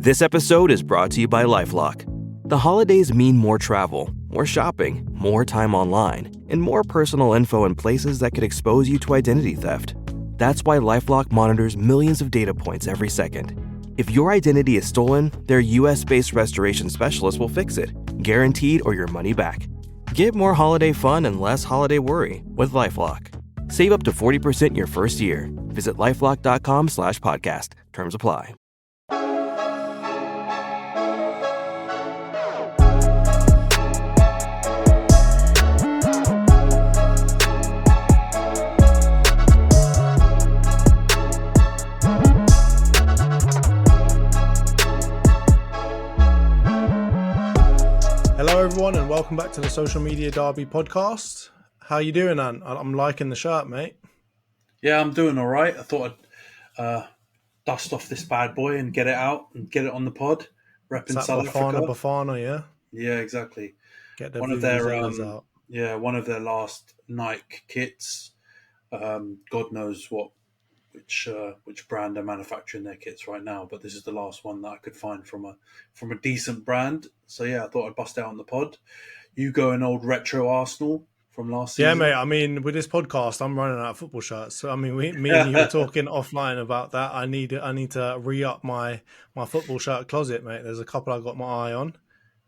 This episode is brought to you by LifeLock. The holidays mean more travel, more shopping, more time online, and more personal info in places that could expose you to identity theft. That's why LifeLock monitors millions of data points every second. If your identity is stolen, their US-based restoration specialist will fix it, guaranteed or your money back. Get more holiday fun and less holiday worry with LifeLock. Save up to 40% your first year. Visit LifeLock.com/podcast. Terms apply. Hello everyone and welcome back to the Social Media Derby podcast. How you doing, Ant? I'm liking the shirt, mate. Yeah, I'm doing all right. I thought I'd dust off this bad boy and get it out and get it on the pod. Repping South Africa. Bafana, yeah? Yeah, exactly. Get the one of their out. Yeah, one of their last Nike kits. God knows which brand are manufacturing their kits right now, but this is the last one that I could find from a decent brand. So yeah, I thought I'd bust out on the pod. You go an old retro Arsenal from last season. Yeah, mate. I mean, with this podcast, I'm running out of football shirts. So I mean, me and you were talking offline about that. I need to re-up my football shirt closet, mate. There's a couple I got my eye on.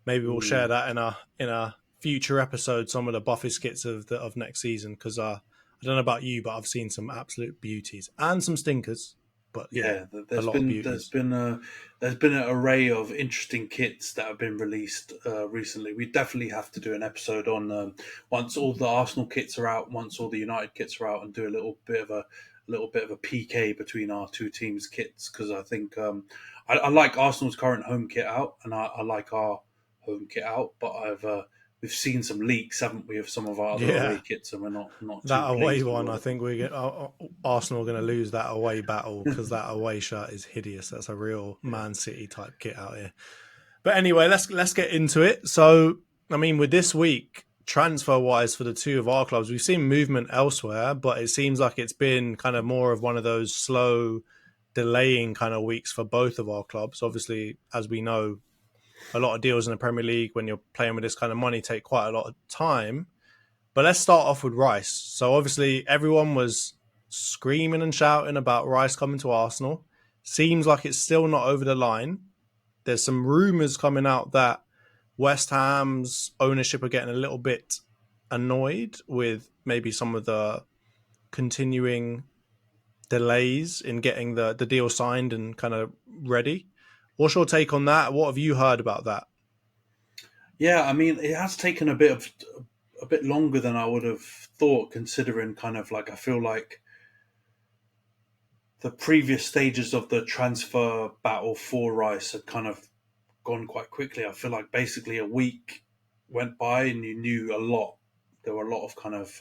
Maybe we'll share that in a future episode. Some of the Buffy skits of next season, because I don't know about you, but I've seen some absolute beauties and some stinkers. But yeah, there's been an array of interesting kits that have been released recently. We definitely have to do an episode on once all the Arsenal kits are out, once all the United kits are out, and do a little bit of a PK between our two teams' kits, because I think I like Arsenal's current home kit out, and I like our home kit out, but we've seen some leaks, haven't we, of some of our other away kits, and we're not that away one. I think Arsenal are going to lose that away battle, because that away shirt is hideous. That's a real Man City type kit out here. But anyway, let's get into it. So, I mean, with this week, transfer wise for the two of our clubs, we've seen movement elsewhere, but it seems like it's been kind of more of one of those slow, delaying kind of weeks for both of our clubs. Obviously, as we know, a lot of deals in the Premier League, when you're playing with this kind of money, take quite a lot of time. But let's start off with Rice. So obviously everyone was screaming and shouting about Rice coming to Arsenal. Seems like it's still not over the line. There's some rumours coming out that West Ham's ownership are getting a little bit annoyed with maybe some of the continuing delays in getting the deal signed and kind of ready. What's your take on that? What have you heard about that? Yeah, I mean, it has taken a bit longer than I would have thought, considering kind of like, I feel like the previous stages of the transfer battle for Rice had kind of gone quite quickly. I feel like basically a week went by and you knew a lot. There were a lot of kind of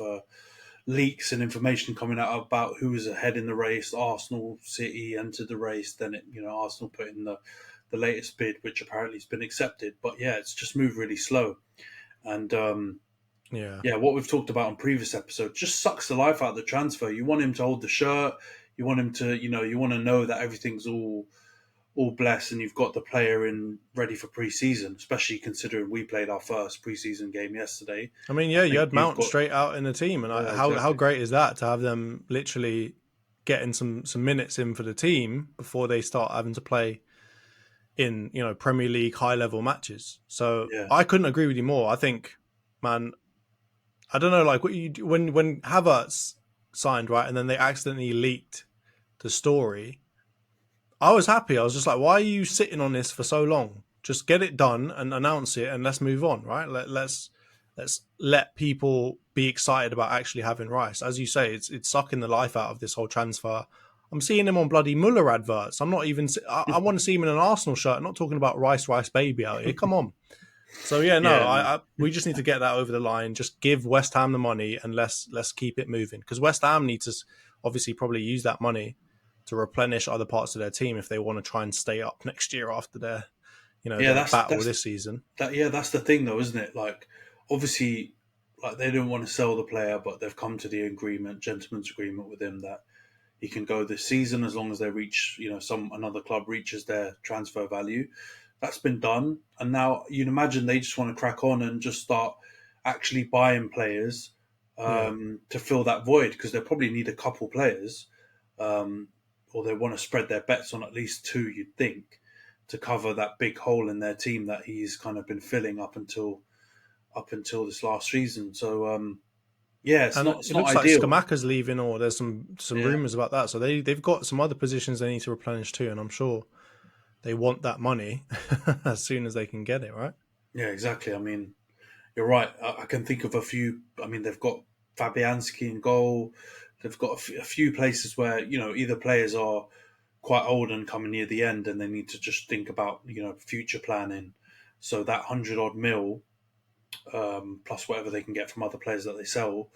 leaks and information coming out about who was ahead in the race. Arsenal, City entered the race. Then Arsenal put in the latest bid, which apparently has been accepted. But yeah, it's just moved really slow. And what we've talked about in previous episodes just sucks the life out of the transfer. You want him to hold the shirt. You want him to, you want to know that everything's all blessed and you've got the player in ready for pre-season, especially considering we played our first pre-season game yesterday. I mean, yeah, you had Mount straight out in the team, and how great is that to have them literally getting some minutes in for the team before they start having to play in Premier League high level matches. So I couldn't agree with you more. I think, man, I don't know, like when Havertz signed, right, and then they accidentally leaked the story. I was happy. I was just like, why are you sitting on this for so long? Just get it done and announce it, and let's move on, right? Let's let people be excited about actually having Rice. As you say, it's sucking the life out of this whole transfer. I'm seeing him on bloody Muller adverts. I'm not even. I want to see him in an Arsenal shirt. I'm not talking about Rice baby out here. Come on. So we just need to get that over the line. Just give West Ham the money and let's keep it moving, because West Ham need to obviously probably use that money to replenish other parts of their team if they want to try and stay up next year after their battle this season. That's the thing though, isn't it? Like, obviously, like, they don't want to sell the player, but they've come to the gentleman's agreement with him that he can go this season as long as they reach, another club reaches their transfer value. That's been done, and now you'd imagine they just want to crack on and just start actually buying players to fill that void, because they probably need a couple players, or they want to spread their bets on at least two, you'd think, to cover that big hole in their team that he's kind of been filling up until this last season. So it's and not it looks ideal. like Skamaka's leaving, or there's some rumours about that. So they've got some other positions they need to replenish too, and I'm sure they want that money as soon as they can get it, right? Yeah, exactly. I mean, you're right. I can think of a few. I mean, they've got Fabianski in goal. They've got a few places where, either players are quite old and coming near the end, and they need to just think about, future planning. So that 100-odd mil, plus whatever they can get from other players that they sell,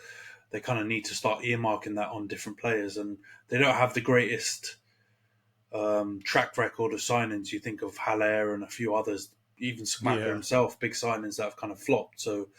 they kind of need to start earmarking that on different players. And they don't have the greatest track record of signings. You think of Haller and a few others, even Skamaka himself, big signings that have kind of flopped. So,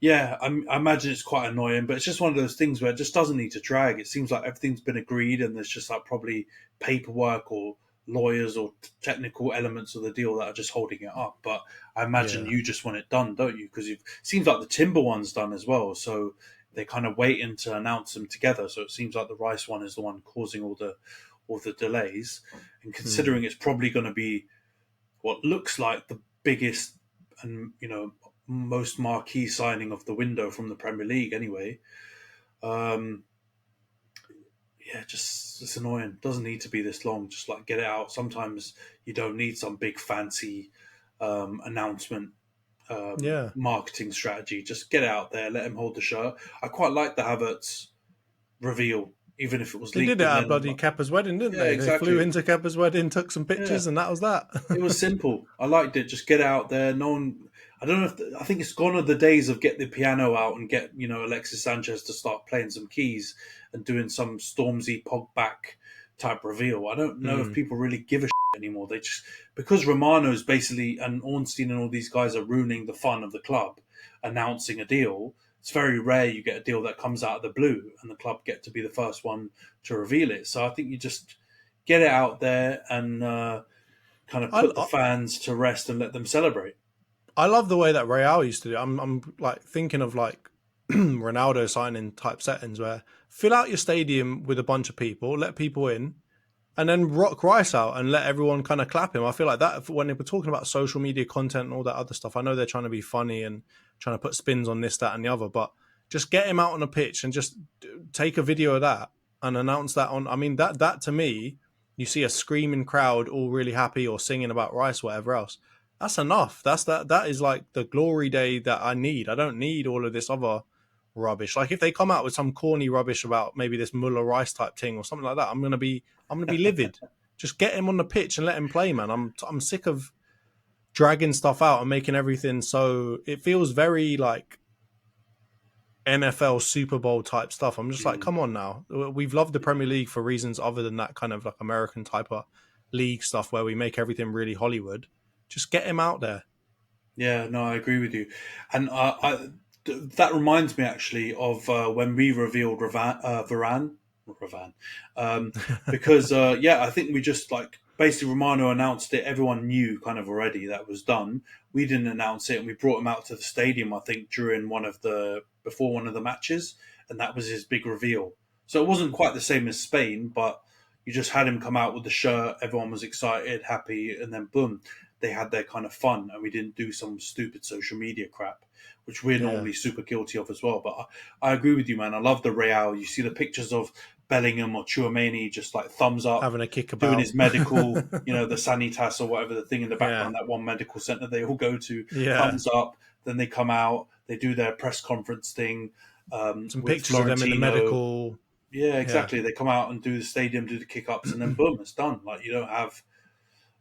I imagine it's quite annoying, but it's just one of those things where it just doesn't need to drag. It seems like everything's been agreed, and there's just like probably paperwork or lawyers or technical elements of the deal that are just holding it up. But I imagine you just want it done, don't you? Because it seems like the Timber one's done as well. So they're kind of waiting to announce them together. So it seems like the Rice one is the one causing all the delays. And considering it's probably going to be what looks like the biggest and, most marquee signing of the window from the Premier League anyway. It's annoying. Doesn't need to be this long. Just like get it out. Sometimes you don't need some big fancy announcement, marketing strategy. Just get it out there. Let him hold the shirt. I quite like the Havertz reveal, even if it was leaked. They did it at bloody Kappa's wedding, didn't they? Exactly. They flew into Kappa's wedding, took some pictures, and that was that. It was simple. I liked it. Just get it out there. No one. I don't know I think it's gone are the days of get the piano out and get, Alexis Sanchez to start playing some keys and doing some Stormzy Pogback type reveal. I don't know if people really give a shit anymore. They just, because Romano's basically, and Ornstein and all these guys are ruining the fun of the club, announcing a deal. It's very rare you get a deal that comes out of the blue and the club get to be the first one to reveal it. So I think you just get it out there and kind of put the fans to rest and let them celebrate. I love the way that Real used to do it. I'm like thinking of like Ronaldo signing type settings where fill out your stadium with a bunch of people, let people in, and then rock Rice out and let everyone kind of clap him. I feel like that when they were talking about social media content and all that other stuff, I know they're trying to be funny and trying to put spins on this, that, and the other, but just get him out on a pitch and just take a video of that and announce that on. I mean, that to me, you see a screaming crowd all really happy or singing about Rice, whatever else. That's enough. That is like the glory day that I need. I don't need all of this other rubbish. Like if they come out with some corny rubbish about maybe this Muller Rice type thing or something like that, I'm gonna be livid. Just get him on the pitch and let him play, man. I'm sick of dragging stuff out and making everything so it feels very like NFL Super Bowl type stuff. I'm just like, come on now. We've loved the Premier League for reasons other than that kind of like American type of league stuff where we make everything really Hollywood. Just get him out there. Yeah, no, I agree with you. And that reminds me actually of when we revealed Varane. Because, I think we just like basically Romano announced it. Everyone knew kind of already that was done. We didn't announce it, and we brought him out to the stadium, I think, during before one of the matches, and that was his big reveal. So it wasn't quite the same as Spain, but you just had him come out with the shirt. Everyone was excited, happy, and then boom, they had their kind of fun, and we didn't do some stupid social media crap, which we're normally super guilty of as well. But I agree with you, man. I love the Real. You see the pictures of Bellingham or Tchouaméni just like thumbs up, having a kick about, doing his medical, the Sanitas or whatever, the thing in the background, that one medical center they all go to, thumbs up. Then they come out, they do their press conference thing. Some pictures of them in the medical. Yeah, exactly. They come out and do the stadium, do the kick-ups, and then boom, it's done. Like you don't have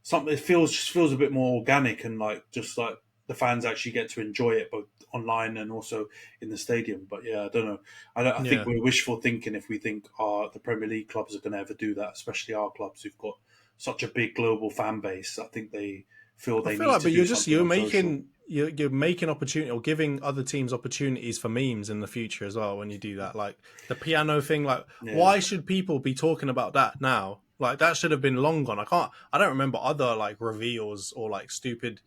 something. It feels a bit more organic and like just like the fans actually get to enjoy it both online and also in the stadium. But yeah, I don't know. I think we're wishful thinking if we think the Premier League clubs are going to ever do that, especially our clubs who've got such a big global fan base. I think they feel they need like, to but do you're something on social. you're making opportunity or giving other teams opportunities for memes in the future as well when you do that. Like the piano thing, like why should people be talking about that now? Like that should have been long gone. I don't remember other like reveals or like stupid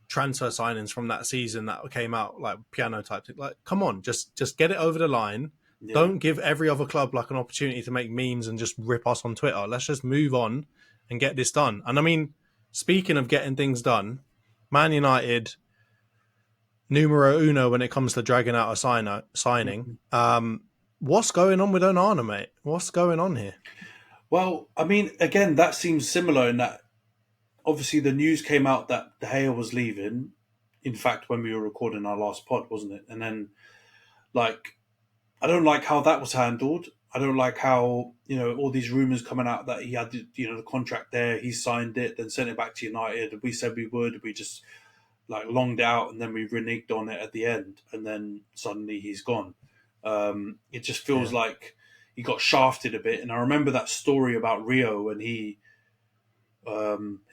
transfer signings from that season that came out like piano type thing. Like, come on, just get it over the line. Yeah. Don't give every other club like an opportunity to make memes and just rip us on Twitter. Let's just move on and get this done. And I mean, speaking of getting things done, Man United, numero uno when it comes to dragging out a signing. What's going on with Onana, mate? What's going on here? Well, I mean, again, that seems similar in that obviously the news came out that De Gea was leaving. In fact, when we were recording our last pod, wasn't it? And then, like, I don't like how that was handled. I don't like how, all these rumours coming out that he had, the contract there, he signed it, then sent it back to United. We said we would. We just, like, longed out and then we reneged on it at the end. And then suddenly he's gone. It just feels like he got shafted a bit. And I remember that story about Rio when his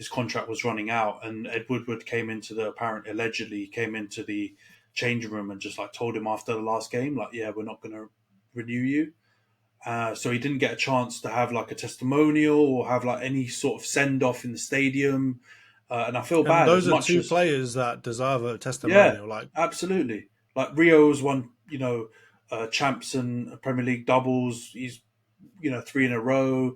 contract was running out and Ed Woodward allegedly came into the changing room and just like told him after the last game, like, yeah, we're not going to renew you. So he didn't get a chance to have like a testimonial or have like any sort of send off in the stadium. And I feel bad. Those are two players that deserve a testimonial. Yeah, like absolutely. Like Rio's won, champs and Premier League doubles. He's, 3 in a row.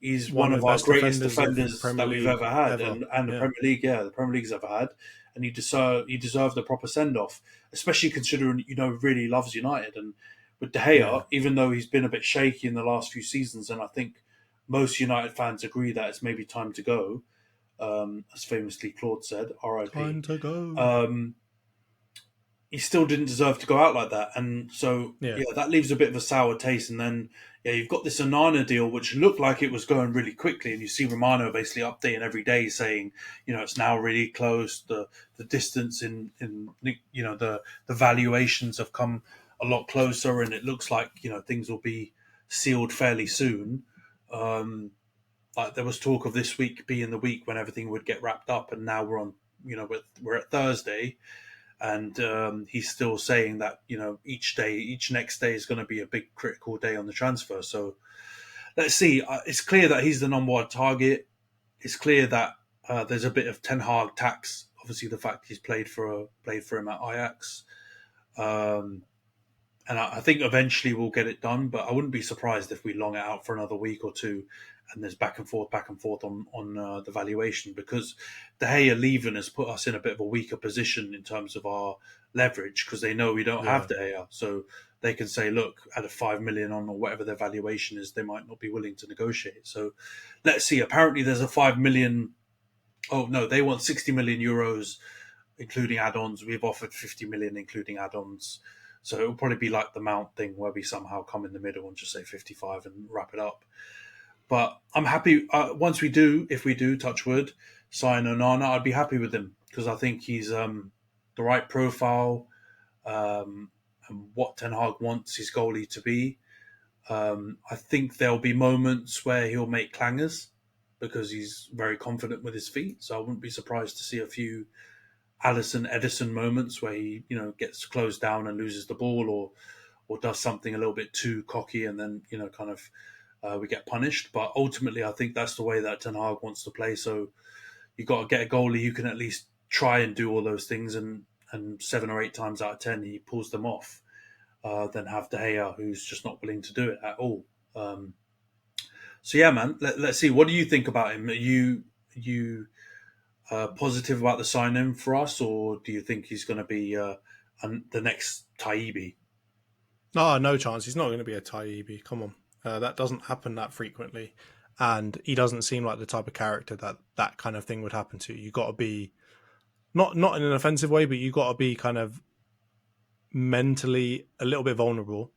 He's one of our greatest defenders that we've ever had, and the Premier League, the Premier League's ever had. And he deserved a proper send off, especially considering really loves United. And with De Gea, even though he's been a bit shaky in the last few seasons, and I think most United fans agree that it's maybe time to go, as famously Claude said, "R.I.P." Time to go. He still didn't deserve to go out like that, and so that leaves a bit of a sour taste. And then you've got this Onana deal, which looked like it was going really quickly, and you see Romano basically updating every day saying, it's now really close. The distance in the valuations have come a lot closer, and it looks like things will be sealed fairly soon. Like there was talk of this week being the week when everything would get wrapped up, and now we're on we're at Thursday. And he's still saying that, each next day is going to be a big critical day on the transfer. So let's see. It's clear that he's the number one target. It's clear that there's a bit of Ten Hag tax. Obviously, the fact he's played for him at Ajax. And I think eventually we'll get it done. But I wouldn't be surprised if we long it out for another week or two. And there's back and forth on the valuation, because De Gea leaving has put us in a bit of a weaker position in terms of our leverage, because they know we don't have De Gea. So they can say, look, at a 5 million on or whatever their valuation is, they might not be willing to negotiate. So let's see. Apparently there's a 5 million. Oh, no, they want 60 million euros, including add-ons. We've offered 50 million, including add-ons. So it'll probably be like the Mount thing where we somehow come in the middle and just say 55 and wrap it up. But I'm happy if we do, touch wood, sign Onana, I'd be happy with him, because I think he's the right profile and what Ten Hag wants his goalie to be. I think there'll be moments where he'll make clangers because he's very confident with his feet. So I wouldn't be surprised to see a few Alisson Edison moments where he gets closed down and loses the ball or does something a little bit too cocky, and then we get punished. But ultimately, I think that's the way that Ten Hag wants to play. So you've got to get a goalie who can at least try and do all those things, and 7 or 8 times out of 10, he pulls them off. Then have De Gea, who's just not willing to do it at all. So yeah, man, let's see. What do you think about him? Are you positive about the sign-in for us, or do you think he's going to be the next Taibbi? No chance. He's not going to be a Taibbi. Come on. That doesn't happen that frequently, and he doesn't seem like the type of character that kind of thing would happen to. You got to be not in an offensive way, but you got to be kind of mentally a little bit vulnerable,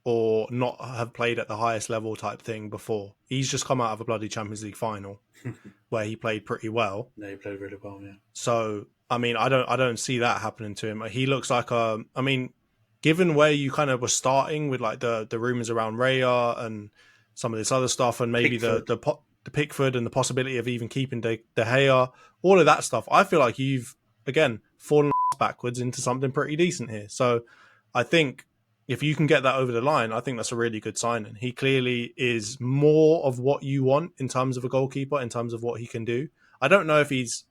or not have played at the highest level type thing before. He's just come out of a bloody Champions League final where he played pretty well. Yeah, he played really well. Yeah. So I mean, I don't see that happening to him. He looks like given where you kind of were starting with like the rumors around Raya and some of this other stuff, and maybe the Pickford and the possibility of even keeping De Gea, all of that stuff, I feel like you've again fallen backwards into something pretty decent here. So I think if you can get that over the line, I think that's a really good signing. He clearly is more of what you want in terms of a goalkeeper, in terms of what he can do. I don't know if he's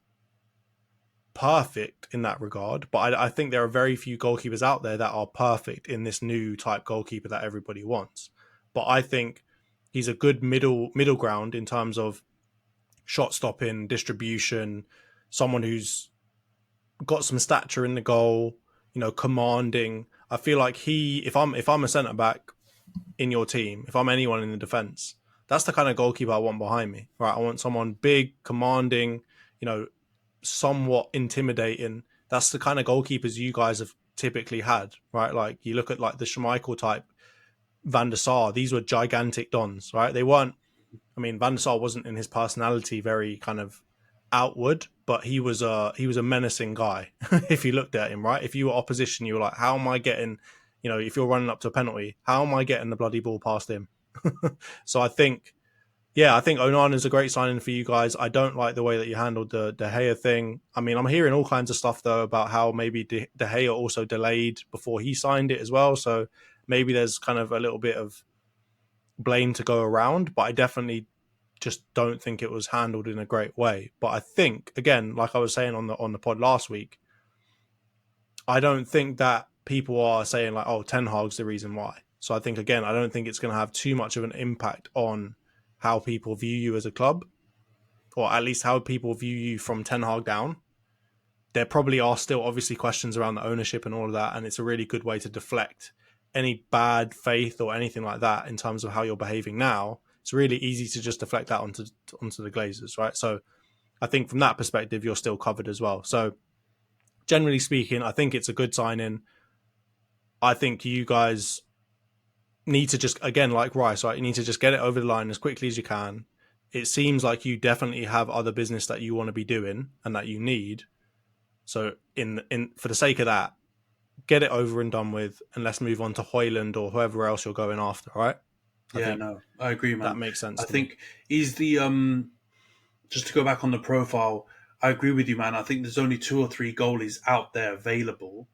perfect in that regard, but I think there are very few goalkeepers out there that are perfect in this new type goalkeeper that everybody wants. But I think he's a good middle ground in terms of shot stopping, distribution, someone who's got some stature in the goal, commanding. I feel like if I'm a centre back in your team, if I'm anyone in the defence, that's the kind of goalkeeper I want behind me. Right? I want someone big, commanding, somewhat intimidating. That's the kind of goalkeepers you guys have typically had, right? Like you look at like the Schmeichel type, Van der Sar. These were gigantic dons, right? They weren't. I mean, Van der Sar wasn't in his personality very kind of outward, but he was a menacing guy. If you looked at him, right? If you were opposition, you were like, how am I getting? If you're running up to a penalty, how am I getting the bloody ball past him? So I think Onana is a great signing for you guys. I don't like the way that you handled the De Gea thing. I mean, I'm hearing all kinds of stuff, though, about how maybe De Gea also delayed before he signed it as well. So maybe there's kind of a little bit of blame to go around, but I definitely just don't think it was handled in a great way. But I think, again, like I was saying on the pod last week, I don't think that people are saying like, oh, Ten Hag's the reason why. So I think, again, I don't think it's going to have too much of an impact on how people view you as a club, or at least how people view you from Ten Hag down. There probably are still obviously questions around the ownership and all of that, and it's a really good way to deflect any bad faith or anything like that in terms of how you're behaving now. It's really easy to just deflect that onto the Glazers, right? So I think from that perspective, you're still covered as well. So generally speaking, I think it's a good sign-in. I think you guys need to just, again, like Rice, right? You need to just get it over the line as quickly as you can. It seems like you definitely have other business that you want to be doing and that you need. So in for the sake of that, get it over and done with, and let's move on to Højlund or whoever else you're going after, right? I agree, man. That makes sense. I think he's the just to go back on the profile, I agree with you, man. I think there's only 2 or 3 goalies out there available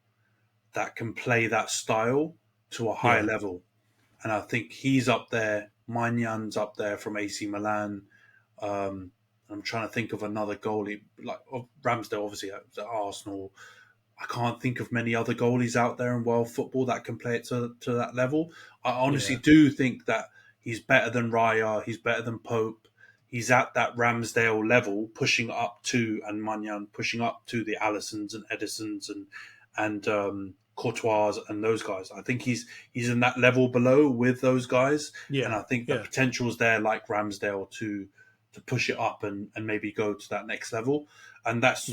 that can play that style to a higher level. And I think he's up there. Maignan up there from AC Milan. I'm trying to think of another goalie, like Ramsdale, obviously at Arsenal. I can't think of many other goalies out there in world football that can play it to that level. I honestly do think that he's better than Raya. He's better than Pope. He's at that Ramsdale level, pushing up to, and Maignan pushing up to the Alissons and Edisons and Courtois and those guys. I think he's in that level below with those guys. Yeah. And I think the potential's there, like Ramsdale, to push it up and maybe go to that next level. And that's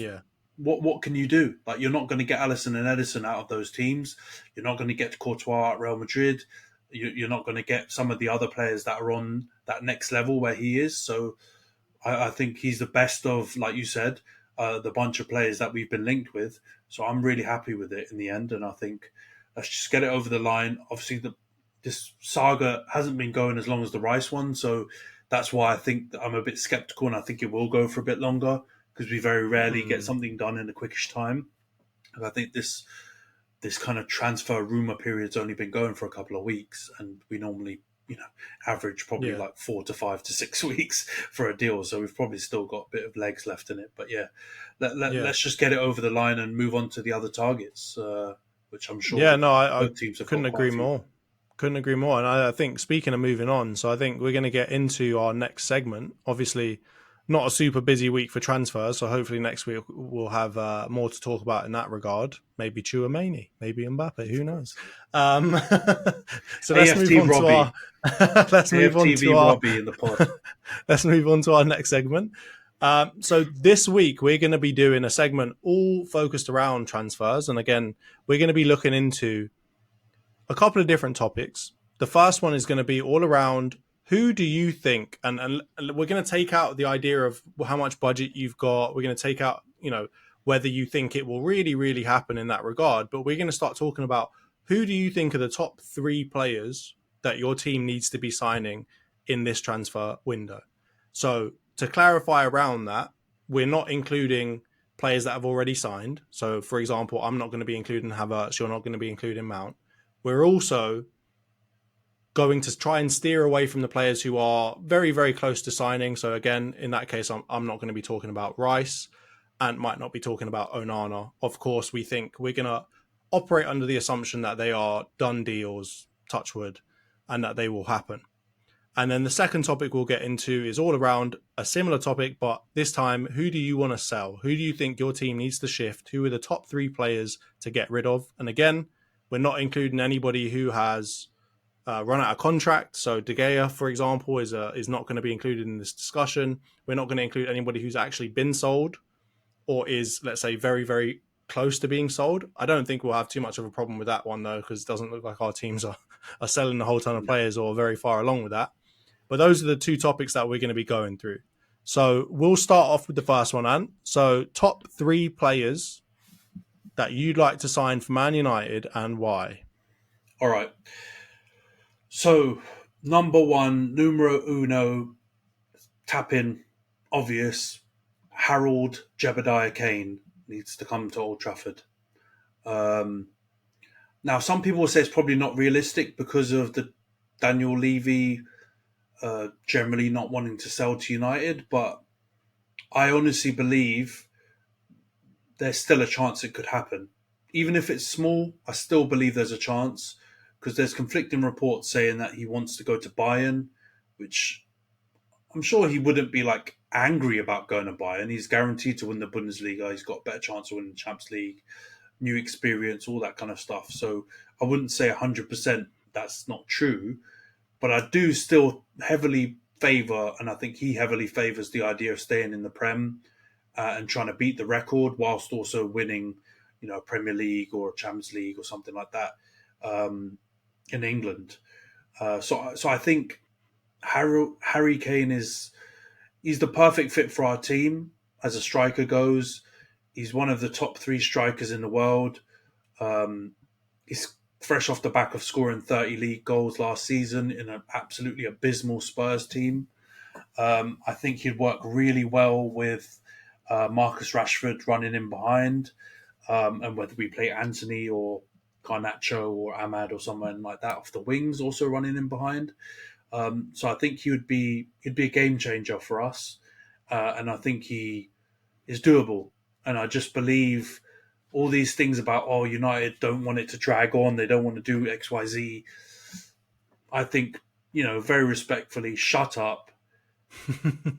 what can you do? Like, you're not going to get Alisson and Edison out of those teams. You're not going to get Courtois at Real Madrid. You're not going to get some of the other players that are on that next level where he is. So I think he's the best of, like you said, the bunch of players that we've been linked with. So I'm really happy with it in the end. And I think let's just get it over the line. Obviously, this saga hasn't been going as long as the Rice one. So that's why I think that I'm a bit skeptical, and I think it will go for a bit longer because we very rarely get something done in a quickish time. And I think this kind of transfer rumour period's only been going for a couple of weeks, and we normally, average probably like 4 to 5 to 6 weeks for a deal. So we've probably still got a bit of legs left in it. But let's just get it over the line and move on to the other targets, which I'm sure I couldn't agree more. Couldn't agree more. And I think, speaking of moving on, so I think we're going to get into our next segment. Obviously, not a super busy week for transfers, so hopefully next week we'll have more to talk about in that regard. Maybe Chouameni, maybe Mbappe, who knows? So let's move on to our let's move on to our next segment. So this week we're going to be doing a segment all focused around transfers, and again we're going to be looking into a couple of different topics. The first one is going to be all around, who do you think, and we're going to take out the idea of how much budget you've got. We're going to take out, whether you think it will really, really happen in that regard. But we're going to start talking about, who do you think are the top 3 players that your team needs to be signing in this transfer window? So to clarify around that, we're not including players that have already signed. So, for example, I'm not going to be including Havertz. You're not going to be including Mount. We're also going to try and steer away from the players who are very, very close to signing. So again, in that case, I'm not going to be talking about Rice and might not be talking about Onana. Of course, we think we're going to operate under the assumption that they are done deals, touch wood, and that they will happen. And then the second topic we'll get into is all around a similar topic, but this time, who do you want to sell? Who do you think your team needs to shift? Who are the top 3 players to get rid of? And again, we're not including anybody who has run out of contract. So De Gea, for example, is not going to be included in this discussion. We're not going to include anybody who's actually been sold or is, let's say, very, very close to being sold. I don't think we'll have too much of a problem with that one, though, because it doesn't look like our teams are selling a whole ton of players or very far along with that. But those are the 2 topics that we're going to be going through. So we'll start off with the first one, Ant. So top 3 players that you'd like to sign for Man United and why? All right. So, number 1, numero uno, tap in, obvious, Harold Jebediah Kane needs to come to Old Trafford. Now, some people say it's probably not realistic because of the Daniel Levy generally not wanting to sell to United, but I honestly believe there's still a chance it could happen. Even if it's small, I still believe there's a chance. Because there's conflicting reports saying that he wants to go to Bayern, which I'm sure he wouldn't be like angry about going to Bayern. He's guaranteed to win the Bundesliga. He's got a better chance of winning the Champions League, new experience, all that kind of stuff. So I wouldn't say 100% that's not true, but I do still heavily favour, and I think he heavily favours the idea of staying in the Prem and trying to beat the record whilst also winning, a Premier League or a Champions League or something like that. In England. So I think Harry Kane he's the perfect fit for our team as a striker goes. He's one of the top 3 strikers in the world. He's fresh off the back of scoring 30 league goals last season in an absolutely abysmal Spurs team. I think he'd work really well with Marcus Rashford running in behind, and whether we play Antony or Garnacho or Ahmad or someone like that off the wings, also running in behind. So I think he'd be a game changer for us, and I think he is doable. And I just believe all these things about United don't want it to drag on, they don't want to do X, Y, Z. I think very respectfully, shut up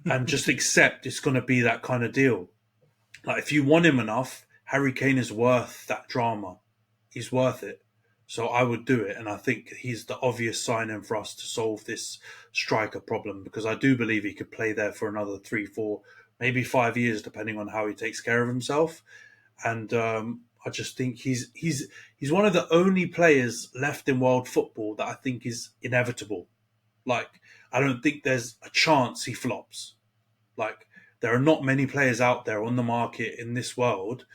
and just accept it's going to be that kind of deal. Like if you want him enough, Harry Kane is worth that drama. He's worth it. So I would do it. And I think he's the obvious sign-in for us to solve this striker problem, because I do believe he could play there for another 3, 4, maybe 5 years, depending on how he takes care of himself. And I just think he's one of the only players left in world football that I think is inevitable. Like, I don't think there's a chance he flops. Like, there are not many players out there on the market in this world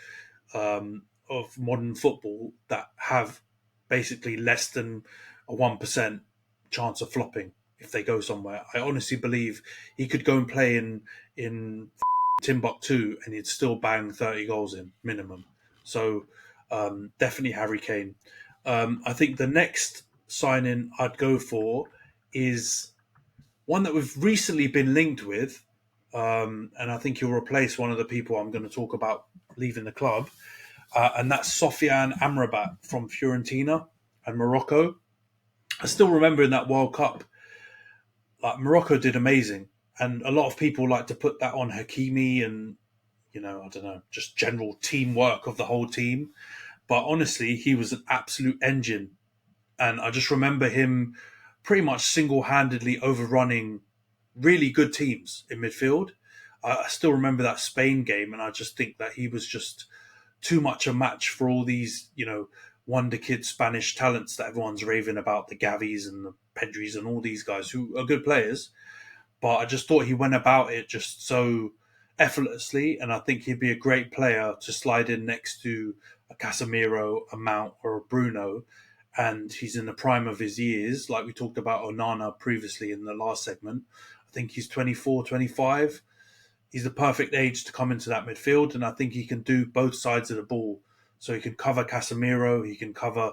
of modern football that have basically less than a 1% chance of flopping if they go somewhere. I honestly believe he could go and play in Timbuktu and he'd still bang 30 goals in minimum. So definitely Harry Kane. I think the next signing I'd go for is one that we've recently been linked with, and I think he'll replace one of the people I'm going to talk about leaving the club. And that's Sofiane Amrabat from Fiorentina and Morocco. I still remember in that World Cup, like Morocco did amazing. And a lot of people like to put that on Hakimi and, I don't know, just general teamwork of the whole team. But honestly, he was an absolute engine. And I just remember him pretty much single-handedly overrunning really good teams in midfield. I still remember that Spain game, and I just think that he was just too much a match for all these, wonder kid Spanish talents that everyone's raving about, the Gavis and the Pedris and all these guys who are good players. But I just thought he went about it just so effortlessly, and I think he'd be a great player to slide in next to a Casemiro, a Mount, or a Bruno. And he's in the prime of his years, like we talked about Onana previously in the last segment. I think he's 24, 25. he's the perfect age to come into that midfield, and I think he can do both sides of the ball. So he can cover Casemiro, he can cover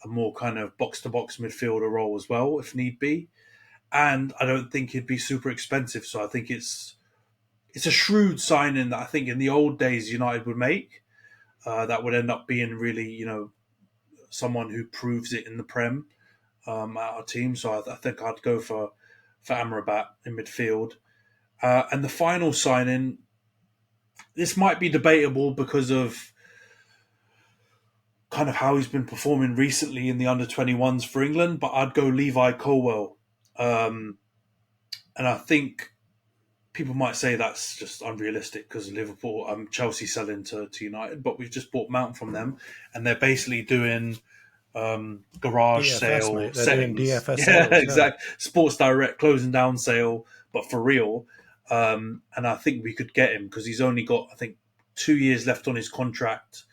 a more kind of box-to-box midfielder role as well, if need be. And I don't think he'd be super expensive, so I think it's a shrewd signing that I think in the old days United would make. That would end up being really, someone who proves it in the Prem at our team. So I think I'd go for Amrabat in midfield. And the final signing, this might be debatable because of kind of how he's been performing recently in the under-21s for England, but I'd go Levi Colwill. And I think people might say that's just unrealistic because Liverpool, Chelsea selling to United, but we've just bought Mount from them, and they're basically doing garage DFS, sale mate. They're settings. doing DFS yeah, sales, exactly. Sports Direct closing down sale, but for real. And I think we could get him because he's only got, I think, 2 years left on his contract.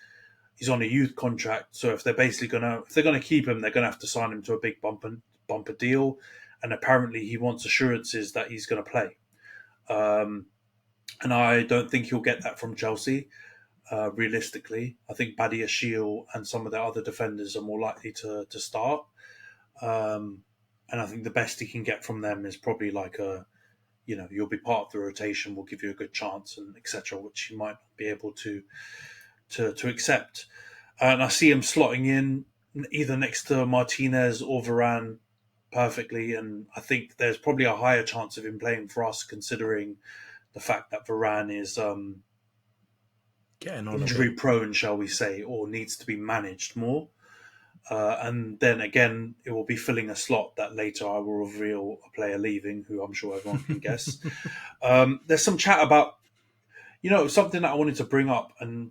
He's on a youth contract, so if they're gonna keep him, they're gonna have to sign him to a big bumper deal. And apparently, he wants assurances that he's going to play. And I don't think he'll get that from Chelsea. Realistically, I think Badiashile and some of the other defenders are more likely to start. And I think the best he can get from them is probably like you'll be part of the rotation, we'll give you a good chance, and etc., which he might not be able to accept. And I see him slotting in either next to Martinez or Varane perfectly, and I think there's probably a higher chance of him playing for us, considering the fact that Varane is getting on injury prone, shall we say, or needs to be managed more. And then again, it will be filling a slot that later I will reveal a player leaving, who I'm sure everyone can guess. There's some chat about, something that I wanted to bring up, and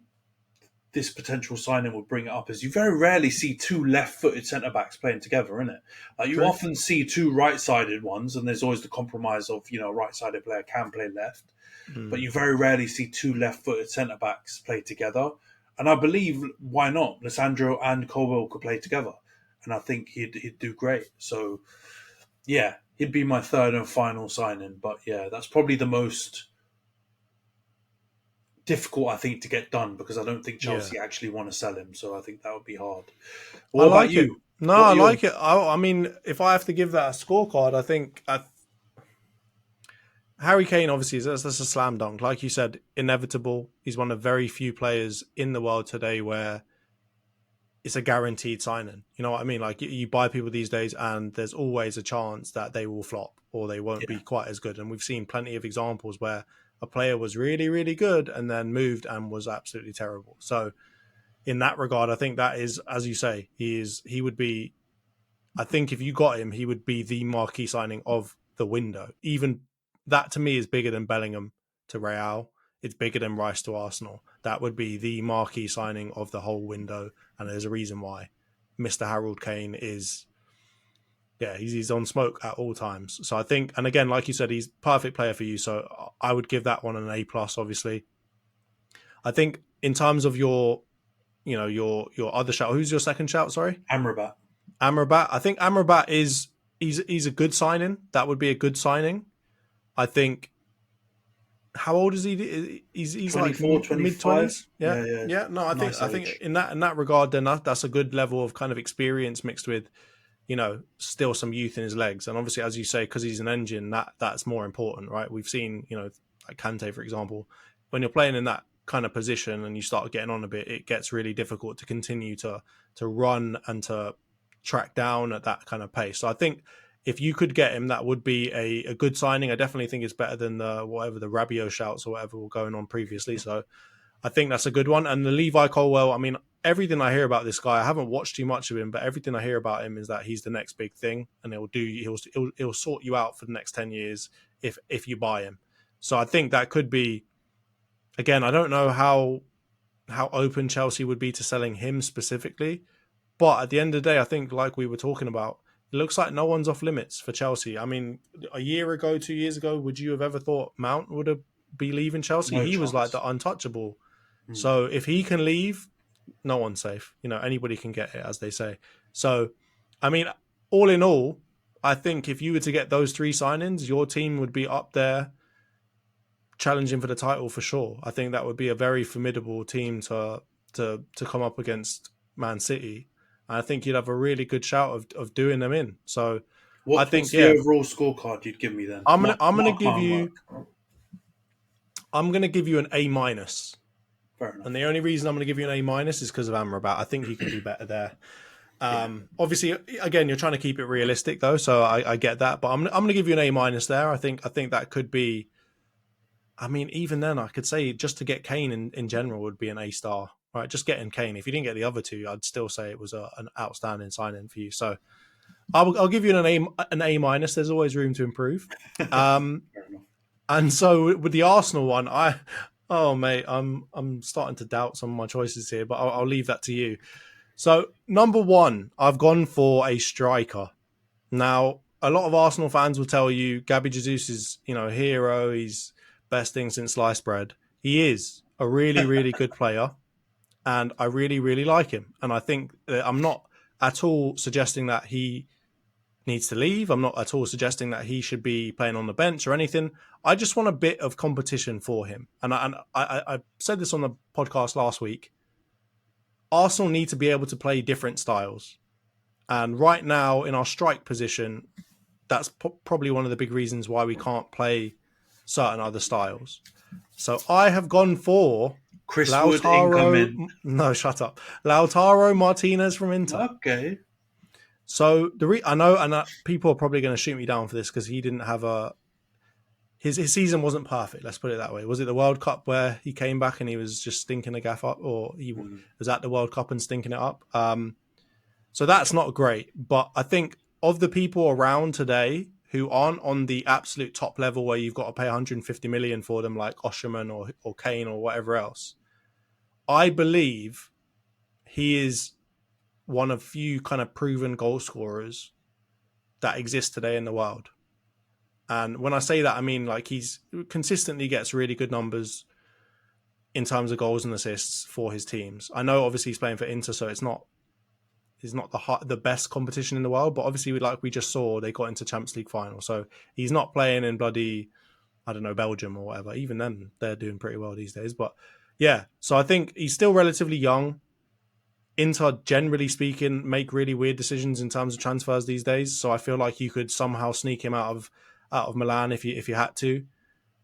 this potential signing would bring it up, is you very rarely see two left-footed centre-backs playing together, isn't it? You often see two right-sided ones, and there's always the compromise of, a right-sided player can play left, but you very rarely see two left-footed centre-backs play together. And I believe, why not? Lissandro and Colwill could play together, and I think he'd do great. So, yeah, he'd be my third and final signing. But, yeah, that's probably the most difficult, I think, to get done, because I don't think Chelsea actually want to sell him, so I think that would be hard. What about you? No, I like it. I mean, if I have to give that a scorecard, I think Harry Kane, obviously, that's a slam dunk. Like you said, inevitable. He's one of very few players in the world today where it's a guaranteed signing. You know what I mean? Like, you buy people these days and there's always a chance that they will flop or they won't be quite as good. And we've seen plenty of examples where a player was really, really good and then moved and was absolutely terrible. So in that regard, I think that is, as you say, he would be, I think if you got him, he would be the marquee signing of the window. Even that to me is bigger than Bellingham to Real. It's bigger than Rice to Arsenal. That would be the marquee signing of the whole window. And there's a reason why. Mr. Harold Kane is, he's on smoke at all times. So I think, and again, like you said, he's perfect player for you. So I would give that one an A+, obviously. I think in terms of your other shout, who's your second shout, sorry? Amrabat. I think Amrabat he's a good signing. That would be a good signing. I think, how old is he? He's 24, like 25. mid-20s. Yeah. No, I nice think in that regard, then that's a good level of kind of experience mixed with, still some youth in his legs. And obviously, as you say, because he's an engine, that's more important, right? We've seen, like Kante, for example, when you're playing in that kind of position and you start getting on a bit, it gets really difficult to continue to run and to track down at that kind of pace. So I think if you could get him, that would be a good signing. I definitely think it's better than the Rabiot shouts or whatever were going on previously. So I think that's a good one. And the Levi Colwill, I mean, everything I hear about this guy, I haven't watched too much of him, but everything I hear about him is that he's the next big thing, and he'll sort you out for the next 10 years if you buy him. So I think that could be, again, I don't know how open Chelsea would be to selling him specifically, but at the end of the day, I think, like we were talking about, it looks like no one's off limits for Chelsea. I mean, a year ago, 2 years ago, would you have ever thought Mount would be leaving Chelsea? No he chance. was like the untouchable. So if he can leave, no one's safe. Anybody can get it, as they say. So, I mean, all in all, I think if you were to get those three signings, your team would be up there challenging for the title for sure. I think that would be a very formidable team to come up against Man City. And I think you'd have a really good shout of doing them in. So I think what's the overall scorecard you'd give me then? I'm gonna give you an A-. Fair enough. And the only reason I'm going to give you an A- is because of Amrabat. I think he can do better there. Obviously, again, you're trying to keep it realistic though, so I get that. But I'm going to give you an A- there. I think that could be. I mean, even then, I could say just to get Kane in general would be an A*, right? Just getting Kane. If you didn't get the other two, I'd still say it was an outstanding signing for you. So I'll give you an A-. There's always room to improve. And so with the Arsenal one, oh mate, I'm starting to doubt some of my choices here, but I'll leave that to you. So number one, I've gone for a striker. Now, a lot of Arsenal fans will tell you Gabby Jesus is, hero. He's best thing since sliced bread. He is a really, really good player, and I really, really like him. And I think that I'm not at all suggesting that he needs to leave. I'm not at all suggesting that he should be playing on the bench or anything. I just want a bit of competition for him. And I said this on the podcast last week. Arsenal need to be able to play different styles. And right now in our strike position, that's probably one of the big reasons why we can't play certain other styles. So I have gone for Chris Wood incoming. No, shut up. Lautaro Martinez from Inter. Okay. So I know, and people are probably going to shoot me down for this because he didn't have his season wasn't perfect. Let's put it that way. Was it the World Cup where he came back and he was just stinking the gaff up, or he was at the World Cup and stinking it up? So that's not great. But I think of the people around today who aren't on the absolute top level where you've got to pay 150 million for them, like Osherman or Kane or whatever else, I believe he is one of few kind of proven goal scorers that exist today in the world. And when I say that, I mean like he's consistently gets really good numbers in terms of goals and assists for his teams. I know obviously he's playing for Inter, so it's not the best competition in the world, but obviously like we just saw, they got into Champions League final. So he's not playing in bloody, I don't know, Belgium or whatever. Even then, they're doing pretty well these days. But yeah, so I think he's still relatively young. Inter, generally speaking, make really weird decisions in terms of transfers these days. So I feel like you could somehow sneak him out of Milan if you had to.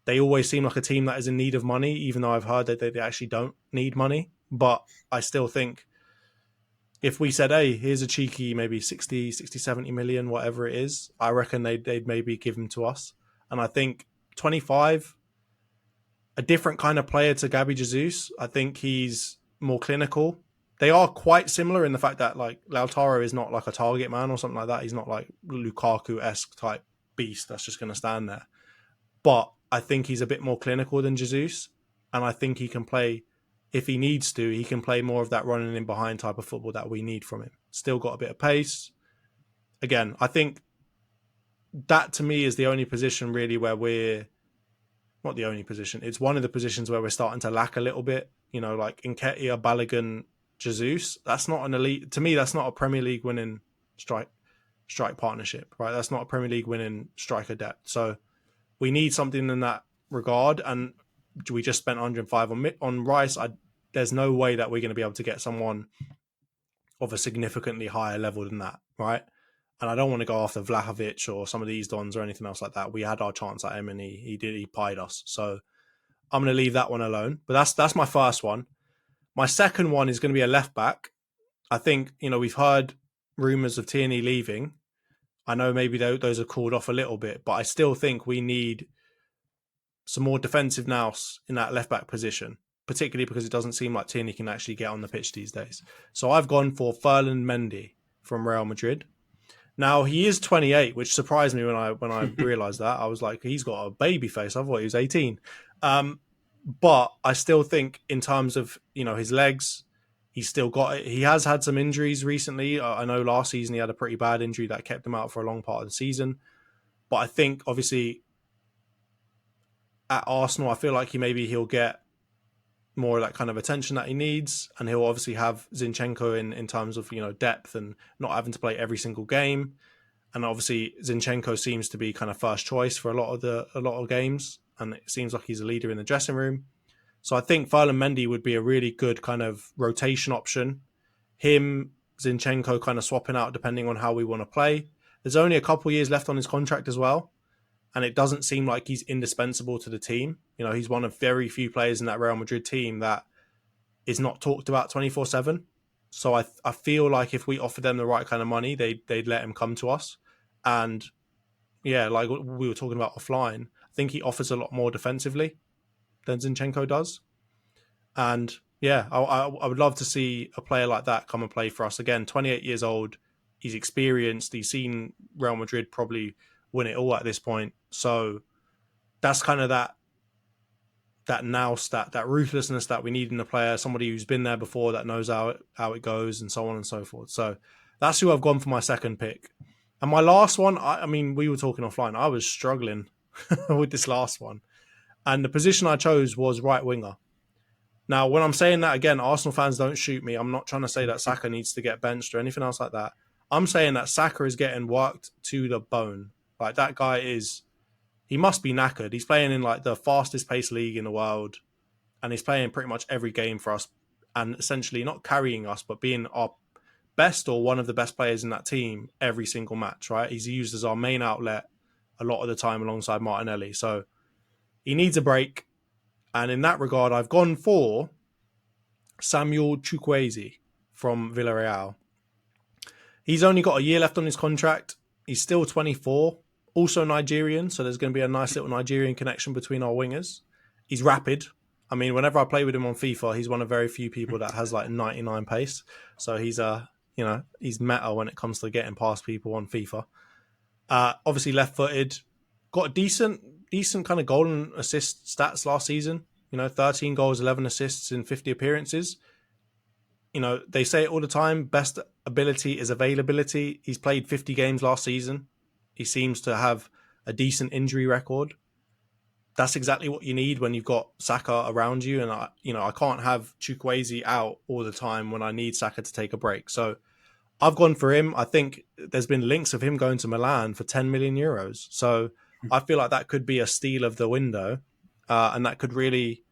They always seem like a team that is in need of money, even though I've heard that they actually don't need money. But I still think if we said, hey, here's a cheeky maybe 60, 70 million, whatever it is, I reckon they'd maybe give him to us. And I think 25, a different kind of player to Gabby Jesus. I think he's more clinical. They are quite similar in the fact that like Lautaro is not like a target man or something like that. He's not like Lukaku-esque type beast that's just going to stand there. But I think he's a bit more clinical than Jesus. And I think he can play, if he needs to, he can play more of that running in behind type of football that we need from him. Still got a bit of pace. Again, I think that to me is the only position really where we're, not the only position, it's one of the positions where we're starting to lack a little bit. Like Nketiah, Balogun, Jesus, that's not an elite. To me, that's not a Premier League winning strike partnership, right? That's not a Premier League winning striker depth. So we need something in that regard. And we just spent 105 on Rice. There's no way that we're going to be able to get someone of a significantly higher level than that, right? And I don't want to go after Vlahovic or some of these dons or anything else like that. We had our chance at him and he pied us. So I'm going to leave that one alone. But that's my first one. My second one is going to be a left back. I think, we've heard rumours of Tierney leaving. I know maybe those are called off a little bit, but I still think we need some more defensive nous in that left back position, particularly because it doesn't seem like Tierney can actually get on the pitch these days. So I've gone for Ferland Mendy from Real Madrid. Now he is 28, which surprised me when I realised that. I was like, he's got a baby face. I thought he was 18. But I still think in terms of, his legs, he's still got it. He has had some injuries recently. I know last season he had a pretty bad injury that kept him out for a long part of the season. But I think obviously at Arsenal, I feel like he'll get more of that kind of attention that he needs. And he'll obviously have Zinchenko in terms of, depth and not having to play every single game. And obviously Zinchenko seems to be kind of first choice for a lot of games. and it seems like he's a leader in the dressing room. So I think Ferland Mendy would be a really good kind of rotation option. Him, Zinchenko kind of swapping out depending on how we want to play. There's only a couple years left on his contract as well, and it doesn't seem like he's indispensable to the team. He's one of very few players in that Real Madrid team that is not talked about 24/7. So I feel like if we offered them the right kind of money, they'd let him come to us. And yeah, like we were talking about offline, I think he offers a lot more defensively than Zinchenko does. And yeah, I would love to see a player like that come and play for us. Again, 28 years old, he's experienced, he's seen Real Madrid probably win it all at this point. So that's kind of that nous, that ruthlessness that we need in a player, somebody who's been there before, that knows how it goes, and so on and so forth. So that's who I've gone for my second pick. And my last one, I mean, we were talking offline, I was struggling with this last one. And the position I chose was right winger. Now, when I'm saying that, again, Arsenal fans, don't shoot me. I'm not trying to say that Saka needs to get benched or anything else like that. I'm saying that Saka is getting worked to the bone. Like, that guy he must be knackered. He's playing in like the fastest paced league in the world, and he's playing pretty much every game for us, and essentially not carrying us, but being our best or one of the best players in that team every single match, right? He's used as our main outlet a lot of the time alongside Martinelli. So he needs a break. And in that regard, I've gone for Samuel Chukwueze from Villarreal. He's only got a year left on his contract. He's still 24, also Nigerian. So there's going to be a nice little Nigerian connection between our wingers. He's rapid. I mean, whenever I play with him on FIFA, he's one of very few people that has like 99 pace. So he's he's meta when it comes to getting past people on FIFA. Obviously left-footed, got a decent kind of goal and assist stats last season. 13 goals, 11 assists in 50 appearances. They say it all the time, best ability is availability. He's played 50 games last season. He seems to have a decent injury record. That's exactly what you need when you've got Saka around you. And I can't have Chukwueze out all the time when I need Saka to take a break. So I've gone for him. I think there's been links of him going to Milan for 10 million euros. So I feel like that could be a steal of the window. And that could really,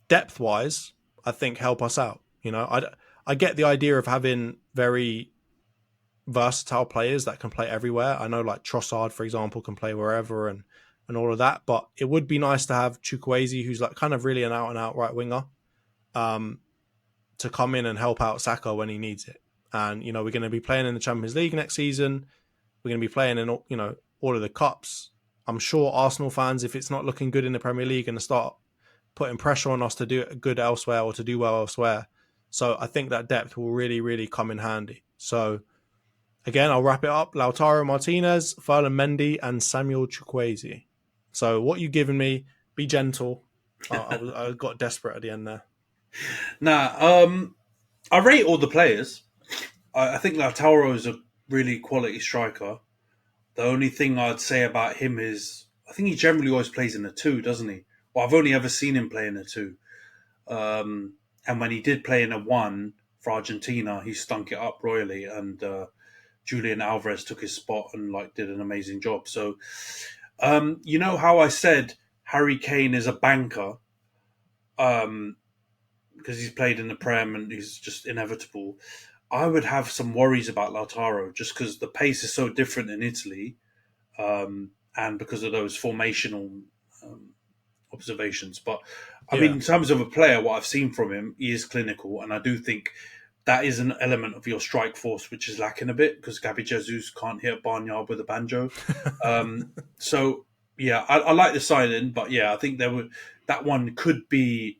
depth-wise, I think help us out. I get the idea of having very versatile players that can play everywhere. I know like Trossard, for example, can play wherever and all of that. But it would be nice to have Chukwueze, who's like kind of really an out-and-out right winger, to come in and help out Saka when he needs it. And, we're going to be playing in the Champions League next season. We're going to be playing in, all of the cups. I'm sure Arsenal fans, if it's not looking good in the Premier League, are going to start putting pressure on us to do good elsewhere or to do well elsewhere. So I think that depth will really, really come in handy. So again, I'll wrap it up. Lautaro Martinez, Ferland Mendy, and Samuel Chukwueze. So what you given me, be gentle. I got desperate at the end there. I rate all the players. I think Lautaro is a really quality striker. The only thing I'd say about him is I think he generally always plays in a 2, doesn't he? Well, I've only ever seen him play in a 2. And when he did play in a 1 for Argentina, he stunk it up royally. And Julian Alvarez took his spot and did an amazing job. So, how I said Harry Kane is a banker because he's played in the Prem and he's just inevitable. I would have some worries about Lautaro just because the pace is so different in Italy and because of those formational observations. But, I mean, in terms of a player, what I've seen from him, he is clinical. And I do think that is an element of your strike force which is lacking a bit because Gabby Jesus can't hit a barnyard with a banjo. I like the signing. But, I think that one could be...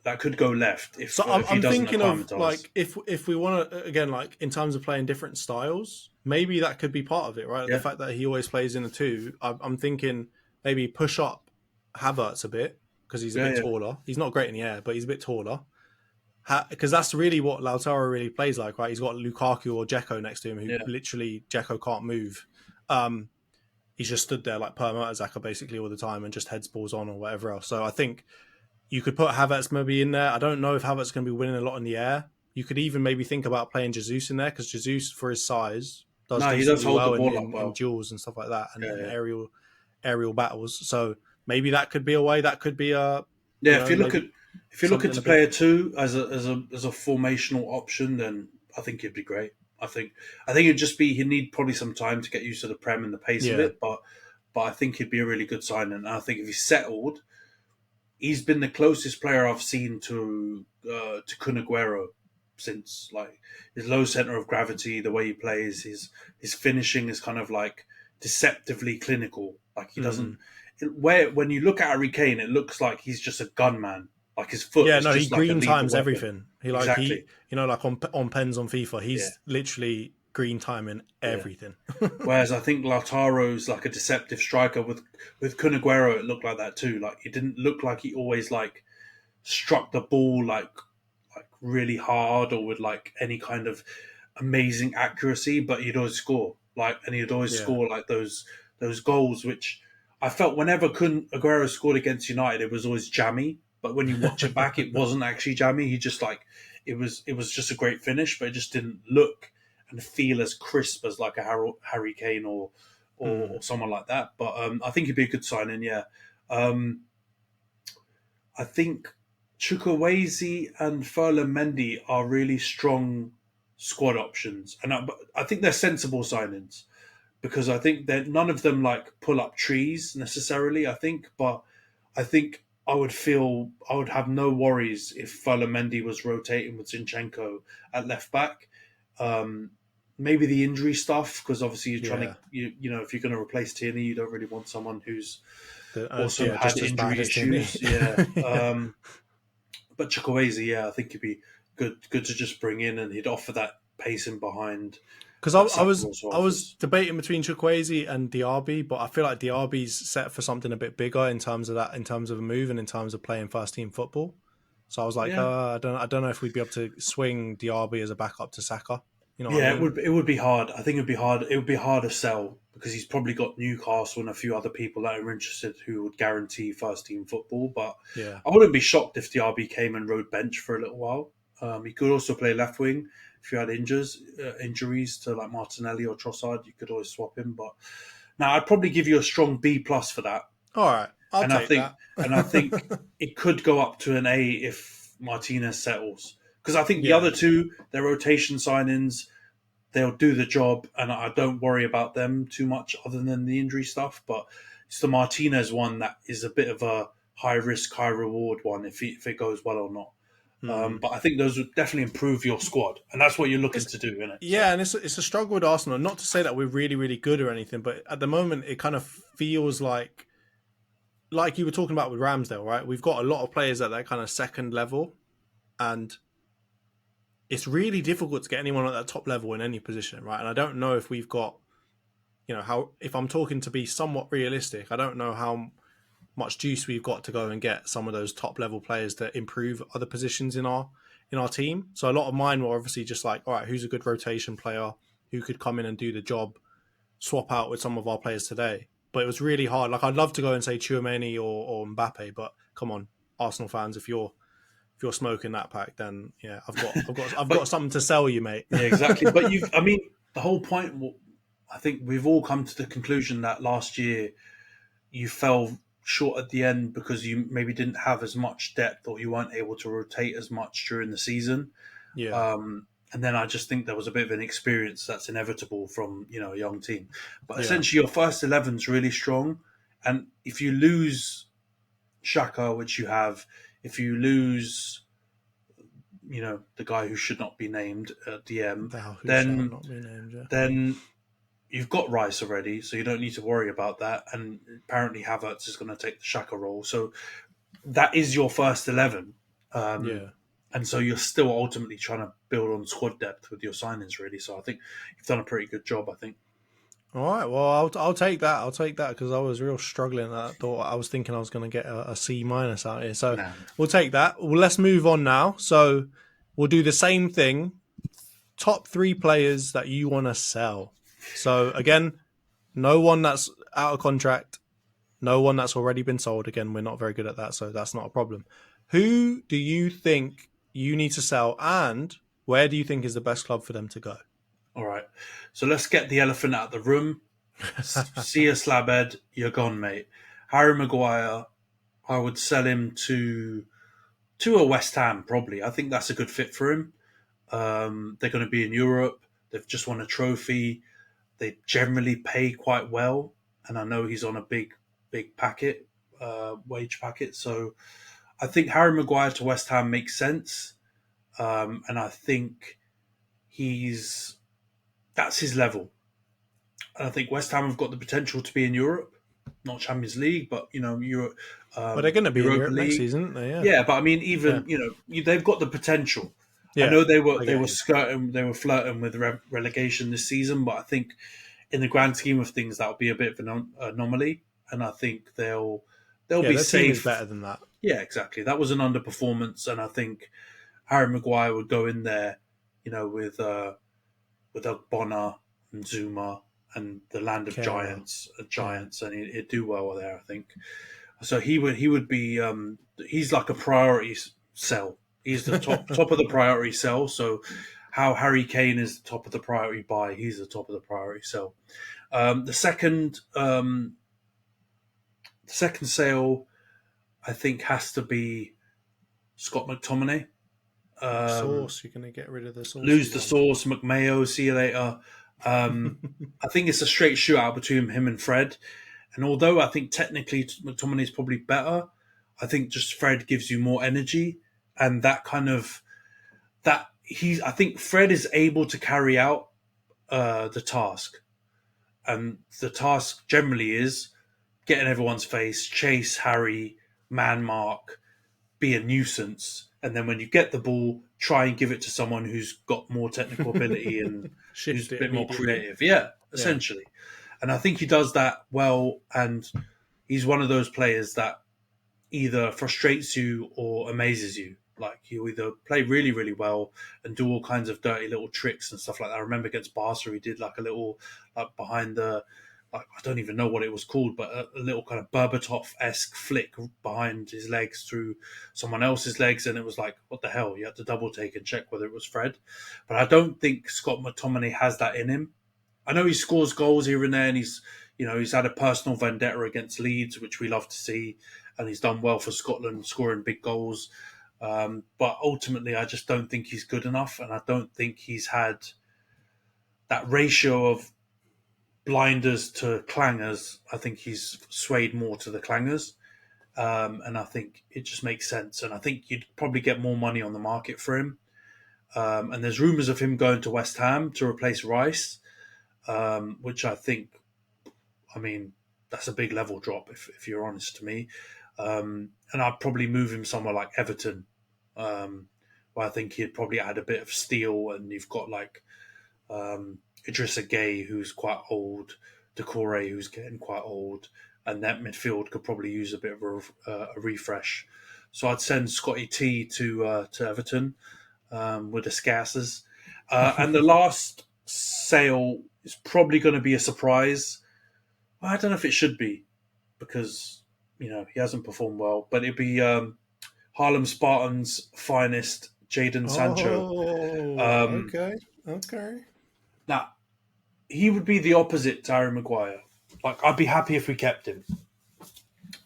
That could go left if I'm thinking of if we want to again in terms of playing different styles, maybe that could be part of it, right? Yeah. The fact that he always plays in a 2, I'm thinking maybe push up Havertz a bit because he's a bit taller. He's not great in the air, but he's a bit taller. Because that's really what Lautaro really plays like, right? He's got Lukaku or Dzeko next to him, who literally Dzeko can't move. He's just stood there like per Mertesacker basically all the time and just heads balls on or whatever else. So I think. You could put Havertz maybe in there. I don't know if Havertz is going to be winning a lot in the air. You could even maybe think about playing Jesus in there because Jesus, for his size, does hold the ball in duels and stuff like that and aerial battles. So maybe that could be a way. That could be a if you're looking to play a two as a formational option, then I think it'd be great. I think it'd just be he'd need probably some time to get used to the Prem and the pace of it, but I think he'd be a really good signing. And I think if he's settled, he's been the closest player I've seen to Kun Aguero since, like, his low center of gravity, the way he plays, his finishing is kind of like deceptively clinical. Like he doesn't. When you look at Harry Kane, it looks like he's just a gunman. Like his foot. Yeah, no, just he like green times everything. Exactly. Like on pens on FIFA, he's literally green timing everything. Whereas I think Lautaro's like a deceptive striker. With Kun Aguero, it looked like that too. Like it didn't look like he always like struck the ball like really hard or with like any kind of amazing accuracy, but he'd always score. And he'd always score like those goals, which I felt whenever Kun Aguero scored against United, it was always jammy. But when you watch it back, it wasn't actually jammy. He just it was just a great finish, but it just didn't look and feel as crisp as like a Harry Kane or someone like that. But I think he'd be a good signing. Yeah, I think Chukwueze and Ferland Mendy are really strong squad options, and I think they're sensible signings because I think that none of them like pull up trees necessarily. But I think I would have no worries if Ferland Mendy was rotating with Zinchenko at left back. Maybe the injury stuff, because obviously you're trying to, you know, if you're going to replace Tierney, you don't really want someone who's also had injury issues. But Chukwueze, I think he'd be good to just bring in, and he'd offer that pacing behind. Because I was debating between Chukwueze and Diaby, but I feel like Diaby's set for something a bit bigger in terms of a move and in terms of playing first team football. So I was like, I don't know if we'd be able to swing Diaby as a backup to Saka. You know? Yeah, it would be hard. I think it'd be hard. It would be hard to sell because he's probably got Newcastle and a few other people that are interested who would guarantee first team football. But I wouldn't be shocked if Diaby came and rode bench for a little while. He could also play left wing. If you had injuries to like Martinelli or Trossard, you could always swap him. But now I'd probably give you a strong B+ for that. All right, I'll take that. And I think it could go up to an A if Martinez settles. Because I think the other two, they're rotation signings. They'll do the job, and I don't worry about them too much other than the injury stuff. But it's the Martinez one that is a bit of a high risk, high reward one if it goes well or not. But I think those would definitely improve your squad, and that's what you're looking to do, isn't it? Yeah, and it's a struggle with Arsenal. Not to say that we're really, really good or anything, but at the moment it kind of feels like you were talking about with Ramsdale, right? We've got a lot of players at that kind of second level, and it's really difficult to get anyone at that top level in any position, right? And I don't know if we've got, if I'm talking to be somewhat realistic, I don't know how much juice we've got to go and get some of those top level players to improve other positions in our team. So a lot of mine were obviously just like, all right, who's a good rotation player who could come in and do the job, swap out with some of our players today. But it was really hard. Like I'd love to go and say Tchouaméni or Mbappe, but come on, Arsenal fans, if you're smoking that pack, then I've got something to sell you, mate. Yeah, exactly. But the whole point, I think we've all come to the conclusion that last year you fell short at the end because you maybe didn't have as much depth or you weren't able to rotate as much during the season. Yeah. And then I just think there was a bit of an experience that's inevitable from, a young team. But essentially your first 11's really strong. And if you lose Xhaka, which you have, if you lose, the guy who should not be named, DM, then you've got Rice already, so you don't need to worry about that. And apparently Havertz is going to take the Xhaka role. So that is your first 11. And so you're still ultimately trying to build on squad depth with your signings, really. So I think you've done a pretty good job, I think. All right, well, I'll take that. I'll take that because I was real struggling. I was thinking I was going to get a C- out here. So We'll take that. Well, let's move on now. So we'll do the same thing. Top 3 players that you want to sell. So again, no one that's out of contract, no one that's already been sold. Again, we're not very good at that, so that's not a problem. Who do you think you need to sell, and where do you think is the best club for them to go? All right. So let's get the elephant out of the room. See a slabhead, you're gone, mate. Harry Maguire, I would sell him to a West Ham probably. I think that's a good fit for him. They're going to be in Europe. They've just won a trophy. They generally pay quite well, and I know he's on a big packet, wage packet. So I think Harry Maguire to West Ham makes sense, and I think that's his level. And I think West Ham have got the potential to be in Europe, not Champions League, but Europe. Well, they're going to be in Europa Europe League next season, aren't they? Yeah. Yeah, but I mean, even they've got the potential. Yeah, I know they were flirting with relegation this season, but I think in the grand scheme of things, that'll be a bit of an anomaly, and I think they'll be their safe. Team is better than that. Yeah, exactly. That was an underperformance, and I think Harry Maguire would go in there, with Ogbonna and Zuma and the land of giants, and he'd do well there, I think. So he would be he's like a priority sell. He's the top of the priority sell. So how Harry Kane is the top of the priority buy, he's the top of the priority sell. The second sale, I think, has to be Scott McTominay. Sauce, you're going to get rid of the sauce. Lose the sauce, McMayo. See you later. I think it's a straight shootout between him and Fred. And although I think technically McTominay is probably better, I think just Fred gives you more energy, and I think Fred is able to carry out the task, and the task generally is get in everyone's face, chase Harry, man mark, be a nuisance, and then when you get the ball, try and give it to someone who's got more technical ability and who's a bit more creative. Yeah, essentially. And I think he does that well, and he's one of those players that either frustrates you or amazes you. Like, he'll either play really, really well and do all kinds of dirty little tricks and stuff like that. I remember against Barca, he did like a little, like behind the, like, I don't even know what it was called, but a little kind of Berbatov-esque flick behind his legs through someone else's legs. And it was like, what the hell? You had to double take and check whether it was Fred. But I don't think Scott McTominay has that in him. I know he scores goals here and there, and he's had a personal vendetta against Leeds, which we love to see, and he's done well for Scotland, scoring big goals. But ultimately, I just don't think he's good enough, and I don't think he's had that ratio of blinders to clangers. I think he's swayed more to the clangers, and I think it just makes sense. And I think you'd probably get more money on the market for him. And there's rumours of him going to West Ham to replace Rice. Which I think, I mean, that's a big level drop if you're honest to me. And I'd probably move him somewhere like Everton, where I think he'd probably add a bit of steel, and you've got like Idrissa Gueye, who's quite old, Decore, who's getting quite old, and that midfield could probably use a bit of a refresh. So I'd send Scotty T to Everton with the Scarces. And the last sale is probably going to be a surprise. I don't know if it should be, because he hasn't performed well, but it'd be Harlem Spartans' finest, Jadon Sancho. Okay. Now, he would be the opposite to Harry Maguire. Like, I'd be happy if we kept him.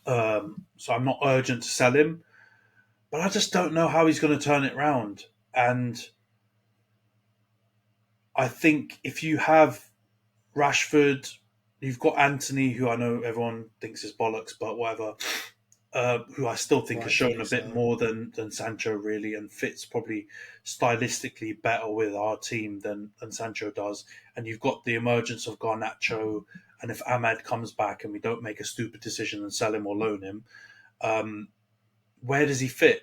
So I'm not urgent to sell him, but I just don't know how he's going to turn it around. And I think if you have Rashford, you've got Antony, who I know everyone thinks is bollocks, but whatever, who I still think has shown a bit more than Sancho, really, and fits probably stylistically better with our team than Sancho does. And you've got the emergence of Garnacho, and if Ahmad comes back and we don't make a stupid decision and sell him or loan him, where does he fit?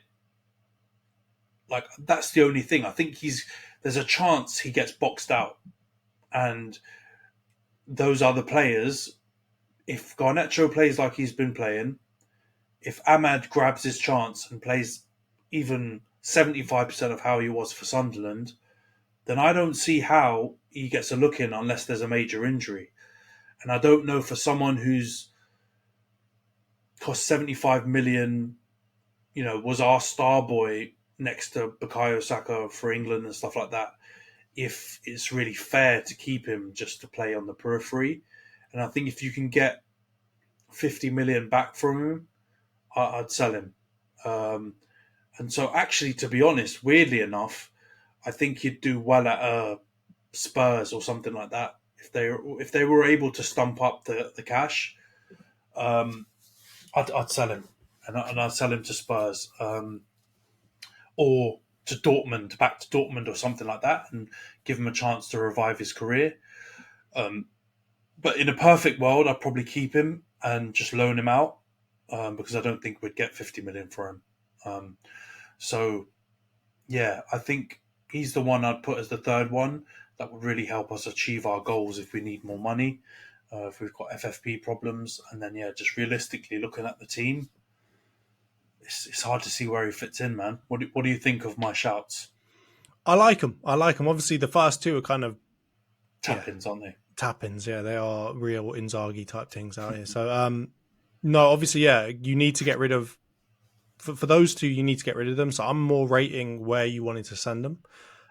Like, that's the only thing. I think there's a chance he gets boxed out. And those other players, if Garnacho plays like he's been playing, if Ahmad grabs his chance and plays even 75% of how he was for Sunderland, then I don't see how he gets a look in unless there's a major injury. And I don't know, for someone who's cost 75 million, was our star boy next to Bukayo Saka for England and stuff like that, if it's really fair to keep him just to play on the periphery. And I think if you can get 50 million back from him, I'd sell him. And so, actually, to be honest, weirdly enough, I think he'd do well at Spurs or something like that if they were able to stump up the cash. I'd sell him, and I'd sell him to Spurs or to Dortmund, back to Dortmund or something like that, and give him a chance to revive his career. But in a perfect world, I'd probably keep him and just loan him out because I don't think we'd get 50 million for him. So, yeah, I think he's the one I'd put as the third one. That would really help us achieve our goals if we need more money, if we've got FFP problems. And then, yeah, just realistically looking at the team, it's hard to see where he fits in, man. What do you think of my shouts? I like him. Obviously, the first two are kind of tap-ins, aren't they? Tap-ins, yeah. They are real Inzaghi type things out here. So, no, obviously, yeah, you need to get rid of... For those two, you need to get rid of them. So I'm more rating where you wanted to send them.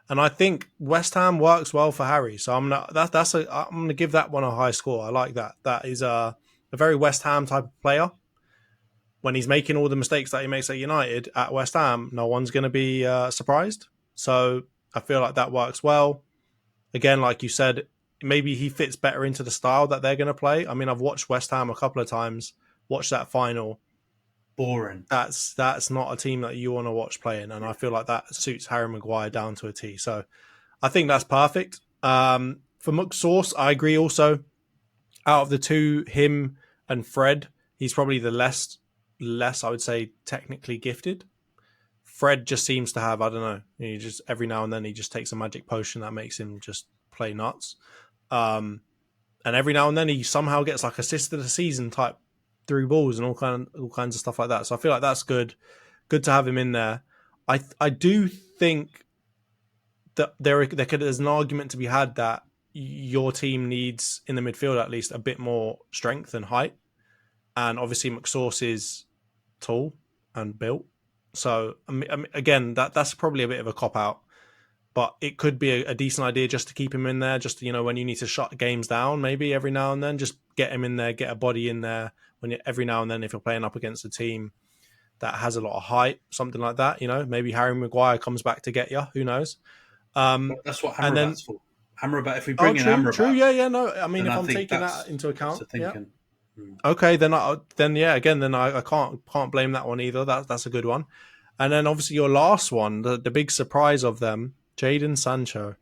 And I think West Ham works well for Harry. So I'm gonna give that one a high score. I like that. That is a very West Ham type of player. When he's making all the mistakes that he makes at United, at West Ham, no one's going to be surprised. So I feel like that works well. Again, like you said, maybe he fits better into the style that they're going to play. I mean, I've watched West Ham a couple of times, watched that final. Boring. That's not a team that you want to watch playing, and I feel like that suits Harry Maguire down to a T. So I think that's perfect. For McSauce, I agree also. Out of the two, him and Fred, he's probably the less, I would say, technically gifted. Fred just seems to have, I don't know, he just every now and then he just takes a magic potion that makes him just play nuts. And every now and then he somehow gets like assist of the season type through balls and all kinds of stuff like that. So I feel like that's good. Good to have him in there. I do think that there's an argument to be had that your team needs, in the midfield at least, a bit more strength and height. And obviously McSauce is tall and built. So again, that's probably a bit of a cop-out. But it could be a decent idea just to keep him in there, just, when you need to shut games down, maybe every now and then, just get him in there, get a body in there every now and then if you're playing up against a team that has a lot of height, something like that, maybe Harry Maguire comes back to get you, who knows? That's what Amrabat's for. Amrabat, if we bring in Amrabat... True, yeah, no, I mean, if I'm taking that into account... Yeah. Okay, then I can't blame that one either. That's a good one. And then obviously your last one, the big surprise of them, Jadon Sancho.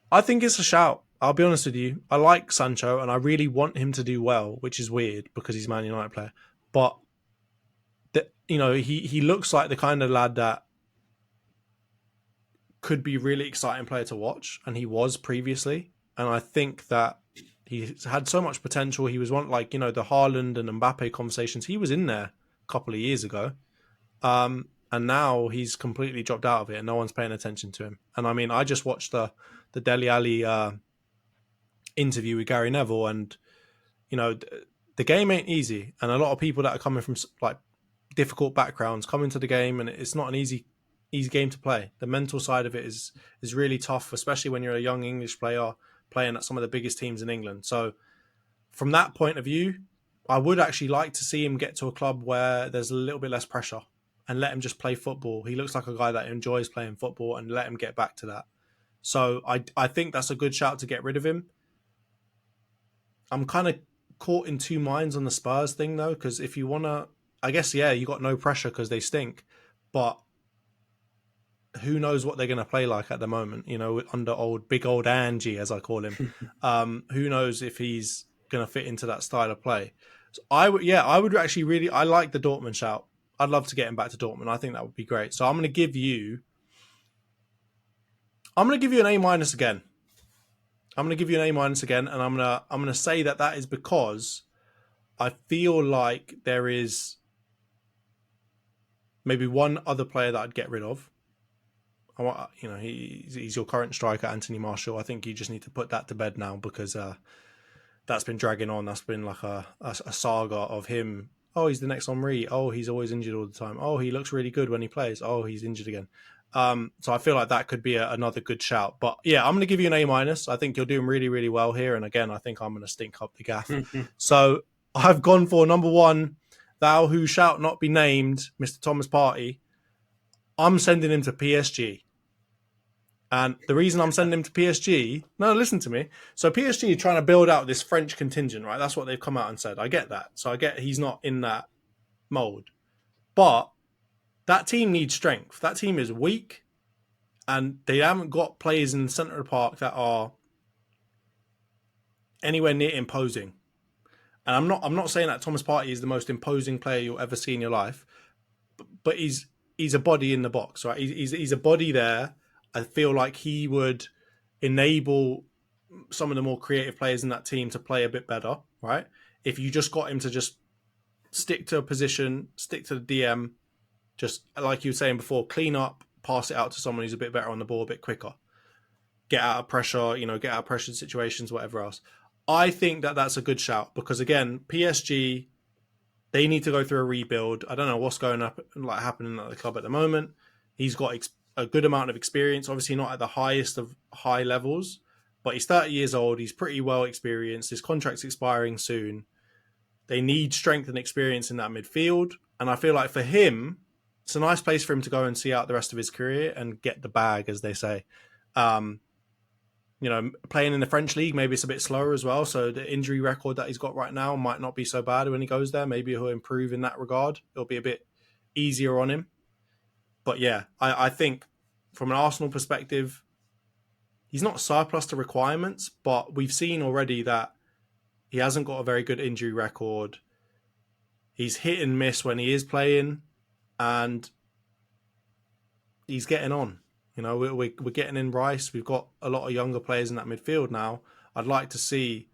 I think it's a shout. I'll be honest with you. I like Sancho and I really want him to do well, which is weird because he's a Man United player. But he looks like the kind of lad that could be really exciting player to watch, and he was previously. And I think that he's had so much potential. He was one the Haaland and Mbappe conversations. He was in there a couple of years ago. And now he's completely dropped out of it and no one's paying attention to him. And I mean, I just watched the Dele Alli interview with Gary Neville, and, the game ain't easy. And a lot of people that are coming from like difficult backgrounds come into the game, and it's not an easy game to play. The mental side of it is really tough, especially when you're a young English player playing at some of the biggest teams in England. So from that point of view, I would actually like to see him get to a club where there's a little bit less pressure and let him just play football. He looks like a guy that enjoys playing football, and let him get back to that. So I think that's a good shout to get rid of him. I'm kind of caught in two minds on the Spurs thing, though, because if you want to, I guess, yeah, you got no pressure because they stink. But who knows what they're going to play like at the moment, under big old Angie, as I call him. Who knows if he's going to fit into that style of play. So I would actually really, I like the Dortmund shout. I'd love to get him back to Dortmund. I think that would be great. So I'm going to give you an A- again. I'm going to give you an A- again, and I'm going to say that is because I feel like there is maybe one other player that I'd get rid of. He's your current striker, Anthony Martial. I think you just need to put that to bed now because that's been dragging on. That's been like a saga of him. Oh, he's the next Henry. Oh, he's always injured all the time. Oh, he looks really good when he plays. Oh, he's injured again. So I feel like that could be another good shout. But yeah, I'm going to give you an A-. I think you're doing really, really well here. And again, I think I'm going to stink up the gaff. So I've gone for number one, thou who shalt not be named, Mr. Thomas Partey. I'm sending him to PSG. And the reason I'm sending him to PSG, no, listen to me. So PSG are trying to build out this French contingent, right? That's what they've come out and said. I get that. So I get he's not in that mold. But that team needs strength. That team is weak. And they haven't got players in the centre of the park that are anywhere near imposing. And I'm not saying that Thomas Partey is the most imposing player you'll ever see in your life, but he's a body in the box, right? He's a body there. I feel like he would enable some of the more creative players in that team to play a bit better, right? If you just got him to just stick to a position, stick to the DM, just like you were saying before, clean up, pass it out to someone who's a bit better on the ball, a bit quicker, get out of pressure, get out of pressure situations, whatever else. I think that that's a good shout because again, PSG, they need to go through a rebuild. I don't know what's going up, like happening at the club at the moment. He's got a good amount of experience, obviously not at the highest of high levels, but he's 30 years old. He's pretty well experienced. His contract's expiring soon. They need strength and experience in that midfield. And I feel like for him, it's a nice place for him to go and see out the rest of his career and get the bag, as they say. Playing in the French league, maybe it's a bit slower as well. So the injury record that he's got right now might not be so bad when he goes there. Maybe he'll improve in that regard. It'll be a bit easier on him. But yeah, I think from an Arsenal perspective, he's not surplus to requirements, but we've seen already that he hasn't got a very good injury record. He's hit and miss when he is playing, and he's getting on. We're getting in Rice. We've got a lot of younger players in that midfield now. I'd like to see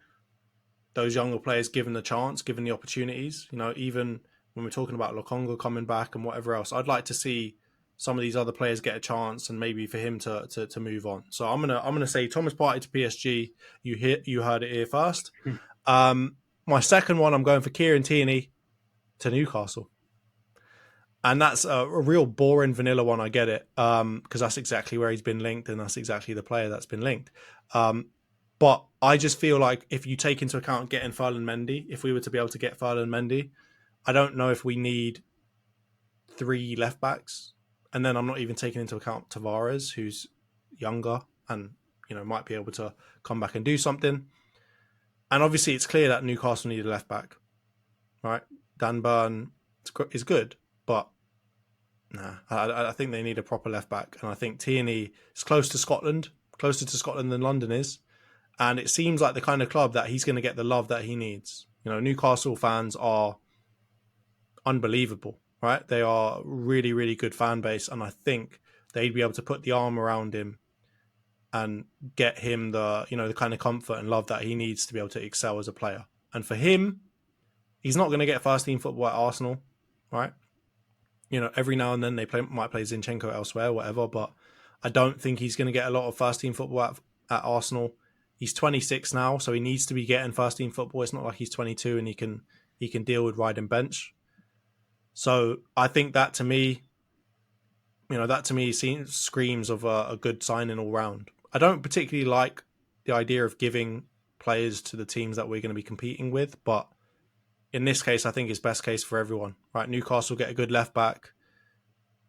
those younger players given the chance, given the opportunities. Even when we're talking about Lokonga coming back and whatever else, I'd like to see some of these other players get a chance and maybe for him to move on. So I'm gonna say Thomas Partey to PSG. You heard it here first. My second one, I'm going for Kieran Tierney to Newcastle. And that's a real boring vanilla one. I get it, because that's exactly where he's been linked, and that's exactly the player that's been linked. But I just feel like if you take into account getting Ferland Mendy, if we were to be able to get Ferland Mendy, I don't know if we need 3 left backs. And then I'm not even taking into account Tavares, who's younger and might be able to come back and do something. And obviously, it's clear that Newcastle need a left back, right? Dan Burn is good, but I think they need a proper left back. And I think Tierney is closer to Scotland than London is. And it seems like the kind of club that he's going to get the love that he needs. Newcastle fans are unbelievable, right? They are really, really good fan base. And I think they'd be able to put the arm around him and get him the kind of comfort and love that he needs to be able to excel as a player. And for him, he's not going to get first team football at Arsenal, right? Every now and then they might play Zinchenko elsewhere, whatever, but I don't think he's going to get a lot of first team football at Arsenal. He's 26 now, so he needs to be getting first team football. It's not like he's 22 and he can deal with riding bench. So I think that to me screams of a good signing all round. I don't particularly like the idea of giving players to the teams that we're going to be competing with, but in this case, I think it's best case for everyone. Right? Newcastle get a good left back.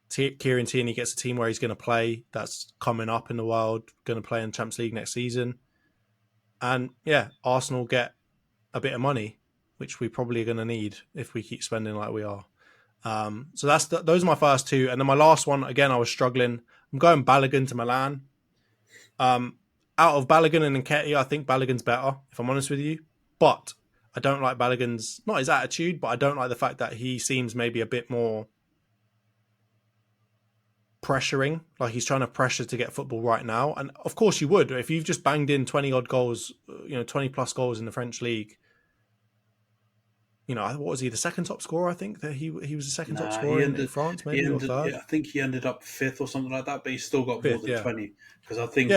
Kieran Tierney gets a team where he's going to play that's coming up in the world, going to play in Champions League next season. And yeah, Arsenal get a bit of money, which we probably are going to need if we keep spending like we are. So those are my first 2. And then my last one, again, I was struggling. I'm going Balogun to Milan. Out of Balogun and Nketiah, I think Balogun's better, if I'm honest with you. But I don't like Balogun's, not his attitude, but I don't like the fact that he seems maybe a bit more pressuring, like he's trying to pressure to get football right now. And of course you would, if you've just banged in 20 odd goals, 20 plus goals in the French league. What was he, the second top scorer? I think that he was the second top scorer in France, maybe, or third. Yeah, I think he ended up 5th or something like that, but he's still got more than 20. Because I think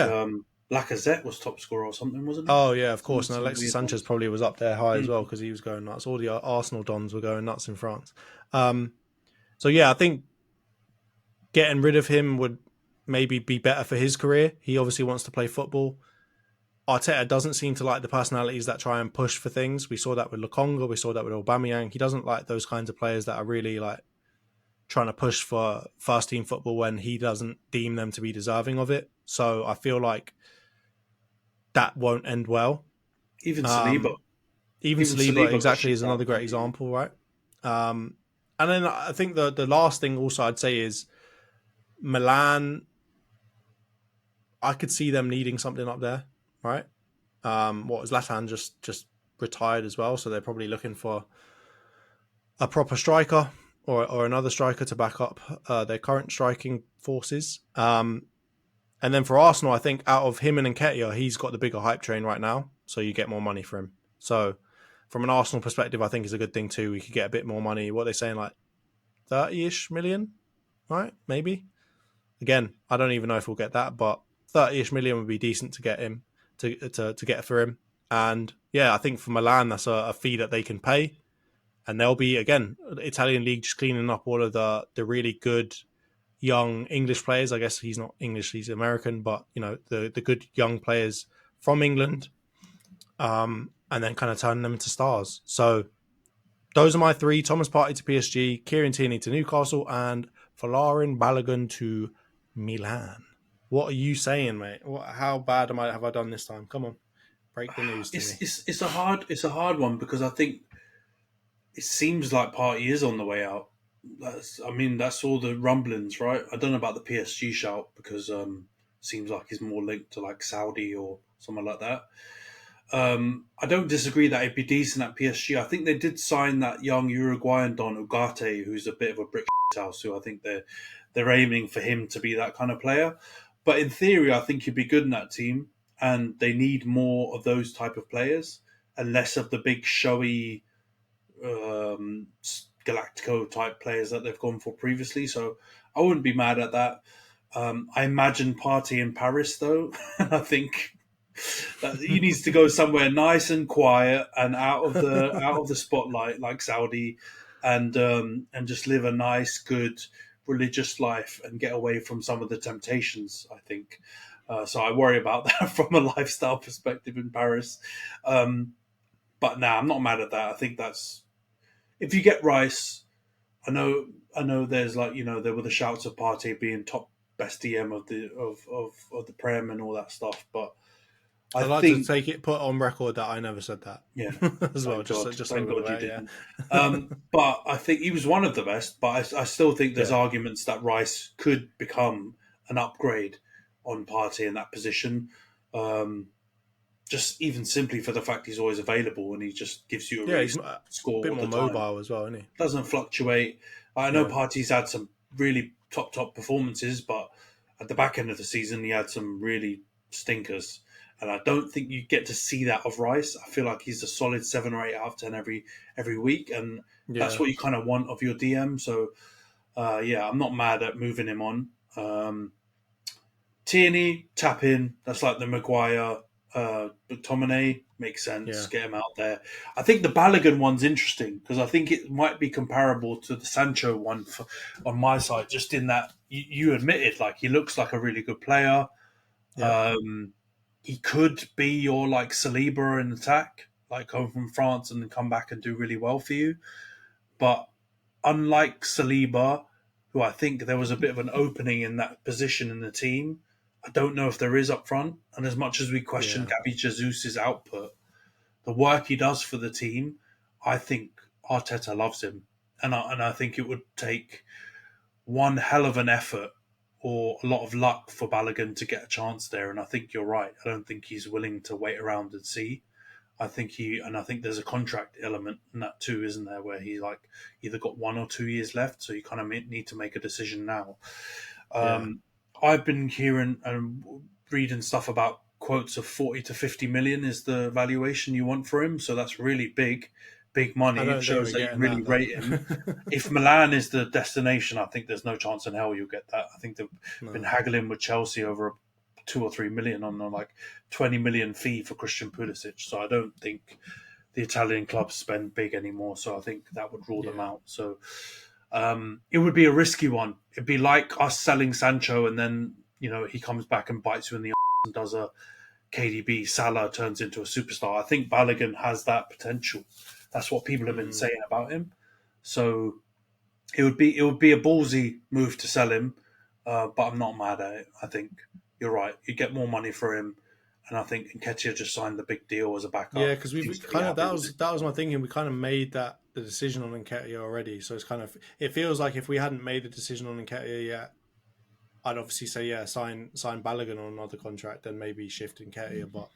Lacazette was top scorer or something, wasn't he? Oh, yeah, of course. And Alexis Sanchez probably was up there high as well because he was going nuts. All the Arsenal dons were going nuts in France. So, yeah, I think getting rid of him would maybe be better for his career. He obviously wants to play football. Arteta doesn't seem to like the personalities that try and push for things. We saw that with Lokonga. We saw that with Aubameyang. He doesn't like those kinds of players that are really like trying to push for first team football when he doesn't deem them to be deserving of it. So I feel like that won't end well. Even Saliba. Even Saliba exactly is another great out. example, right? And then I think the last thing also I'd say is Milan. I could see them needing something up there, right? Zlatan just retired as well, so they're probably looking for a proper striker or another striker to back up their current striking forces. And then for Arsenal, I think out of him and Nketiah, he's got the bigger hype train right now, so you get more money for him. So from an Arsenal perspective, I think it's a good thing too. We could get a bit more money. What are they saying, like 30-ish million, right? Maybe. Again, I don't even know if we'll get that, but 30-ish million would be decent to get him to get for him. And yeah, I think for Milan, that's a fee that they can pay. And they'll be, again, Italian league just cleaning up all of the really good young English players. I guess he's not English, he's American, but the good young players from England, and then kind of turning them into stars. So those are my three: Thomas Partey to PSG, Kieran Tierney to Newcastle, and Folarin Balogun to Milan. What are you saying, mate? How bad have I done this time? Come on, break the news to me. It's a hard one because I think it seems like Partey is on the way out. That's all the rumblings, right? I don't know about the PSG shout because seems like he's more linked to like Saudi or something like that. I don't disagree that he'd be decent at PSG. I think they did sign that young Uruguayan Don Ugarte, who's a bit of a brick house, who I think they're aiming for him to be that kind of player. But in theory, I think he'd be good in that team, and they need more of those type of players and less of the big showy Galactico type players that they've gone for previously. So I wouldn't be mad at that. I imagine Partey in Paris though, and I think that he needs to go somewhere nice and quiet and out of the spotlight like Saudi, and just live a nice, good religious life and get away from some of the temptations. I think. So I worry about that from a lifestyle perspective in Paris. But nah, I'm not mad at that. I think that's if you get Rice. I know. There's there were the shouts of Partey being top best DM of the Prem and all that stuff, but I'd like to put on record that I never said that. Yeah, as well. Just thank God you yeah. didn't. But I think he was one of the best. But I still think there's arguments that Rice could become an upgrade on Partey in that position. Just even simply for the fact he's always available and he just gives you a score. A bit more mobile as well, isn't he? Doesn't fluctuate. I know Partey's had some really top performances, but at the back end of the season he had some really stinkers. And I don't think you get to see that of Rice. I feel like he's a solid 7 or 8 out of 10 every week, and that's what you kind of want of your DM. So I'm not mad at moving him on. Tierney, tap in. That's like the Maguire. McTominay makes sense. Get him out there. I think the Balogun one's interesting because I think it might be comparable to the Sancho one on my side, just in that you admitted like he looks like a really good player. Yeah. He could be your like Saliba in attack, like come from France and then come back and do really well for you. But unlike Saliba, who I think there was a bit of an opening in that position in the team, I don't know if there is up front. And as much as we question Gabby Jesus' output, the work he does for the team, I think Arteta loves him. And I think it would take one hell of an effort or a lot of luck for Balogun to get a chance there. And I think you're right. I don't think he's willing to wait around and see. I think there's a contract element in that too, isn't there? Where he like either got 1 or 2 years left. So you kind of need to make a decision now. I've been hearing and reading stuff about quotes of 40 to 50 million is the valuation you want for him. So that's really big money. It shows that you really rate him. If Milan is the destination, I think there's no chance in hell you'll get that. I think they've been haggling with Chelsea over 2 or 3 million on a like 20 million fee for Christian Pulisic. So I don't think the Italian clubs spend big anymore. So I think that would rule them out. So it would be a risky one. It'd be like us selling Sancho and then, he comes back and bites you in the arse and does a KDB, Salah turns into a superstar. I think Balogun has that potential. That's what people have been saying about him. So it would be a ballsy move to sell him, but I'm not mad at it. I think you're right. You get more money for him, and I think Nketiah just signed the big deal as a backup. Yeah, because we kind of that was my thinking. We kind of made the decision on Nketiah already, so it's kind of, it feels like if we hadn't made the decision on Nketiah yet, I'd obviously say sign Balogun on another contract and maybe shift Nketiah, but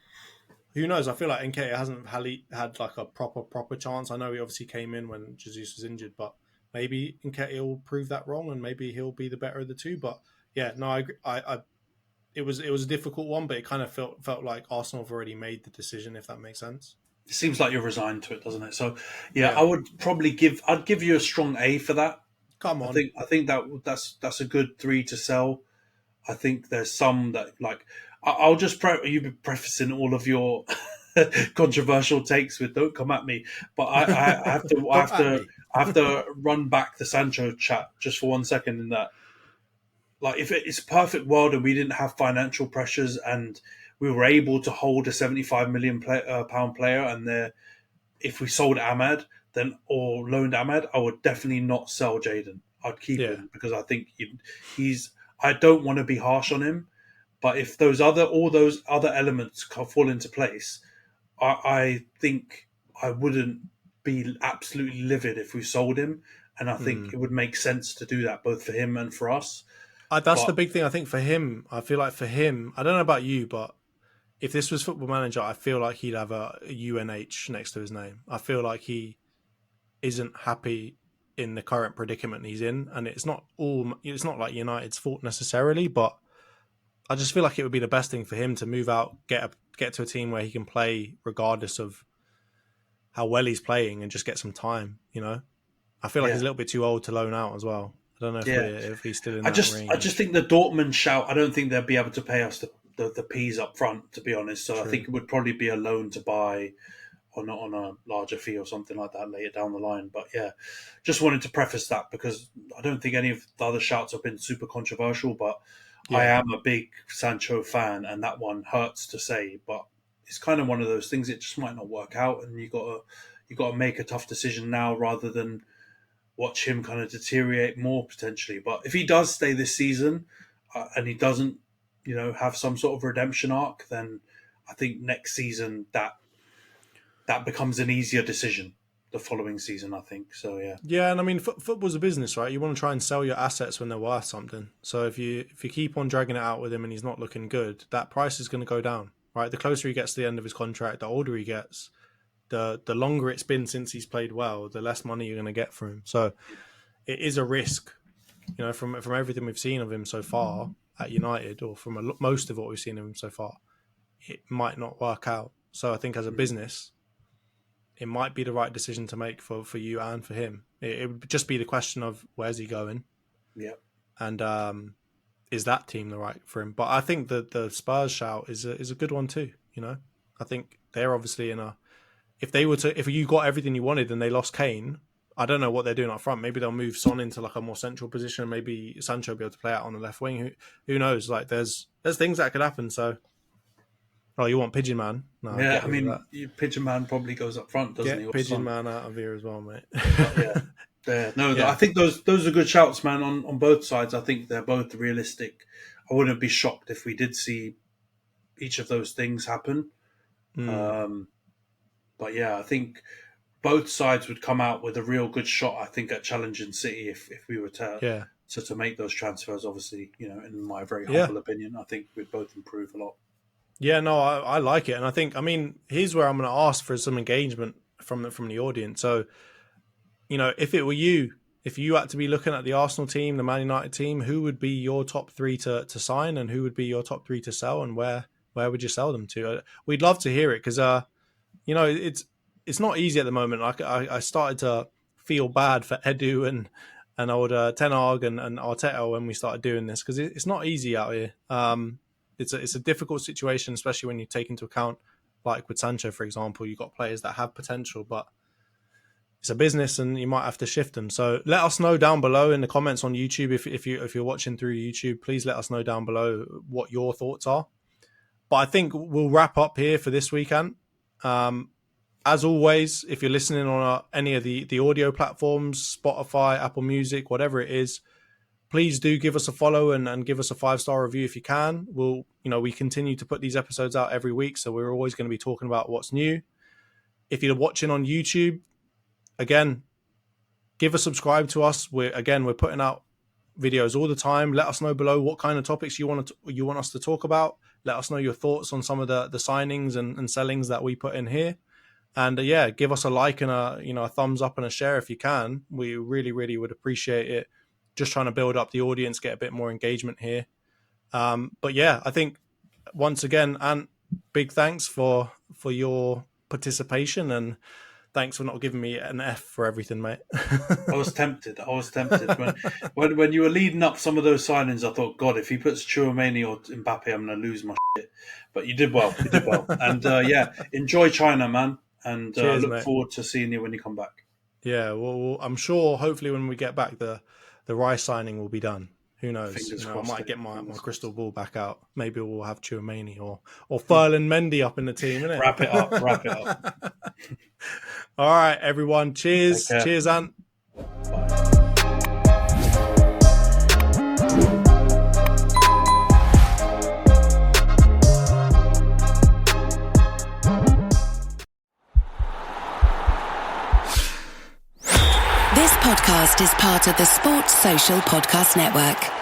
who knows? I feel like Nketiah hasn't had like a proper chance. I know he obviously came in when Jesus was injured, but maybe Nketiah will prove that wrong, and maybe he'll be the better of the two. But yeah, no, I agree. It was a difficult one, but it kind of felt like Arsenal have already made the decision, if that makes sense. It seems like you're resigned to it, doesn't it? So yeah. I would probably give you a strong A for that. Come on. I think that's a good 3 to sell. I think there's some that, like, I'll just you've been prefacing all of your controversial takes with "Don't come at me," but I have to run back the Sancho chat just for 1 second. In that, like, if it's a perfect world and we didn't have financial pressures and we were able to hold a 75 million pound player, and if we sold Ahmad or loaned Ahmad, I would definitely not sell Jadon. I'd keep him because I think he's. I don't want to be harsh on him, but if all those other elements fall into place, I think I wouldn't be absolutely livid if we sold him, and I think it would make sense to do that both for him and for us. That's the big thing. I think for him, I feel like for him, I don't know about you, but if this was Football Manager, I feel like he'd have a UNH next to his name. I feel like he isn't happy in the current predicament he's in, and it's not like United's fault necessarily, but I just feel like it would be the best thing for him to move out, get to a team where he can play regardless of how well he's playing, and just get some time. I feel like he's a little bit too old to loan out as well. I don't know if he's still in that range. I just think the Dortmund shout, I don't think they'll be able to pay us the P's up front, to be honest. So true. I think it would probably be a loan to buy on a larger fee or something like that later down the line. But yeah, just wanted to preface that because I don't think any of the other shouts have been super controversial, but I am a big Sancho fan, and that one hurts to say, but it's kind of one of those things. It just might not work out, and you got to make a tough decision now rather than watch him kind of deteriorate more potentially. But if he does stay this season and he doesn't, have some sort of redemption arc, then I think next season that becomes an easier decision the following season, I think. So, yeah. Yeah, and I mean, football's a business, right? You want to try and sell your assets when they're worth something. So if you keep on dragging it out with him and he's not looking good, that price is going to go down, right? The closer he gets to the end of his contract, the older he gets, the longer it's been since he's played well, the less money you're going to get from him. So it is a risk, from everything we've seen of him so far at United, or from most of what we've seen of him so far, it might not work out. So I think as a business, it might be the right decision to make for you and for him. It would just be the question of where's he going? Yeah. And is that team the right for him? But I think that the Spurs shout is a good one too. I think they're obviously in a. If you got everything you wanted and they lost Kane, I don't know what they're doing up front. Maybe they'll move Son into like a more central position. Maybe Sancho will be able to play out on the left wing. Who knows? Like there's things that could happen. So, you want Pigeon Man? No, yeah, I mean, Pigeon Man probably goes up front, doesn't he? Get Pigeon Man out of here as well, mate. I think those are good shouts, man, on both sides. I think they're both realistic. I wouldn't be shocked if we did see each of those things happen. But yeah, I think both sides would come out with a real good shot, I think, at challenging City if we were to make those transfers. Obviously, in my very humble opinion, I think we'd both improve a lot. Yeah, no, I like it. And I think, here's where I'm going to ask for some engagement from the audience. So, if it were you, if you had to be looking at the Arsenal team, the Man United team, who would be your top 3 to sign, and who would be your top 3 to sell, and where would you sell them to? We'd love to hear it because, it's not easy at the moment. I started to feel bad for Edu and old Ten Hag and Arteta when we started doing this, because it's not easy out here. It's a difficult situation, especially when you take into account, like with Sancho, for example, you've got players that have potential, but it's a business and you might have to shift them. So let us know down below in the comments on YouTube. If you're watching through YouTube, please let us know down below what your thoughts are. But I think we'll wrap up here for this weekend. As always, if you're listening on any of the audio platforms, Spotify, Apple Music, whatever it is, please do give us a follow and give us a 5-star review if you can. We continue to put these episodes out every week, so we're always going to be talking about what's new. If you're watching on YouTube, again, give a subscribe to us. We're putting out videos all the time. Let us know below what kind of topics you want us to talk about. Let us know your thoughts on some of the signings and sellings that we put in here. And give us a like and a thumbs up and a share if you can. We really, really would appreciate it. Just trying to build up the audience, get a bit more engagement here. I think once again, Ant, big thanks for your participation, and thanks for not giving me an F for everything, mate. I was tempted. When you were leading up some of those signings, I thought, God, if he puts Tchouaméni or Mbappe, I'm going to lose my shit. But you did well. And enjoy China, man. And cheers, look mate. Forward to seeing you when you come back. Yeah, well, I'm sure hopefully when we get back, the Rice signing will be done. Who knows? I might get my crystal ball back out. Maybe we'll have Tchouaméni or Ferland Mendy up in the team, innit? Wrap it up. All right, everyone. Cheers. Cheers, Ant. Bye. This podcast is part of the Sports Social Podcast Network.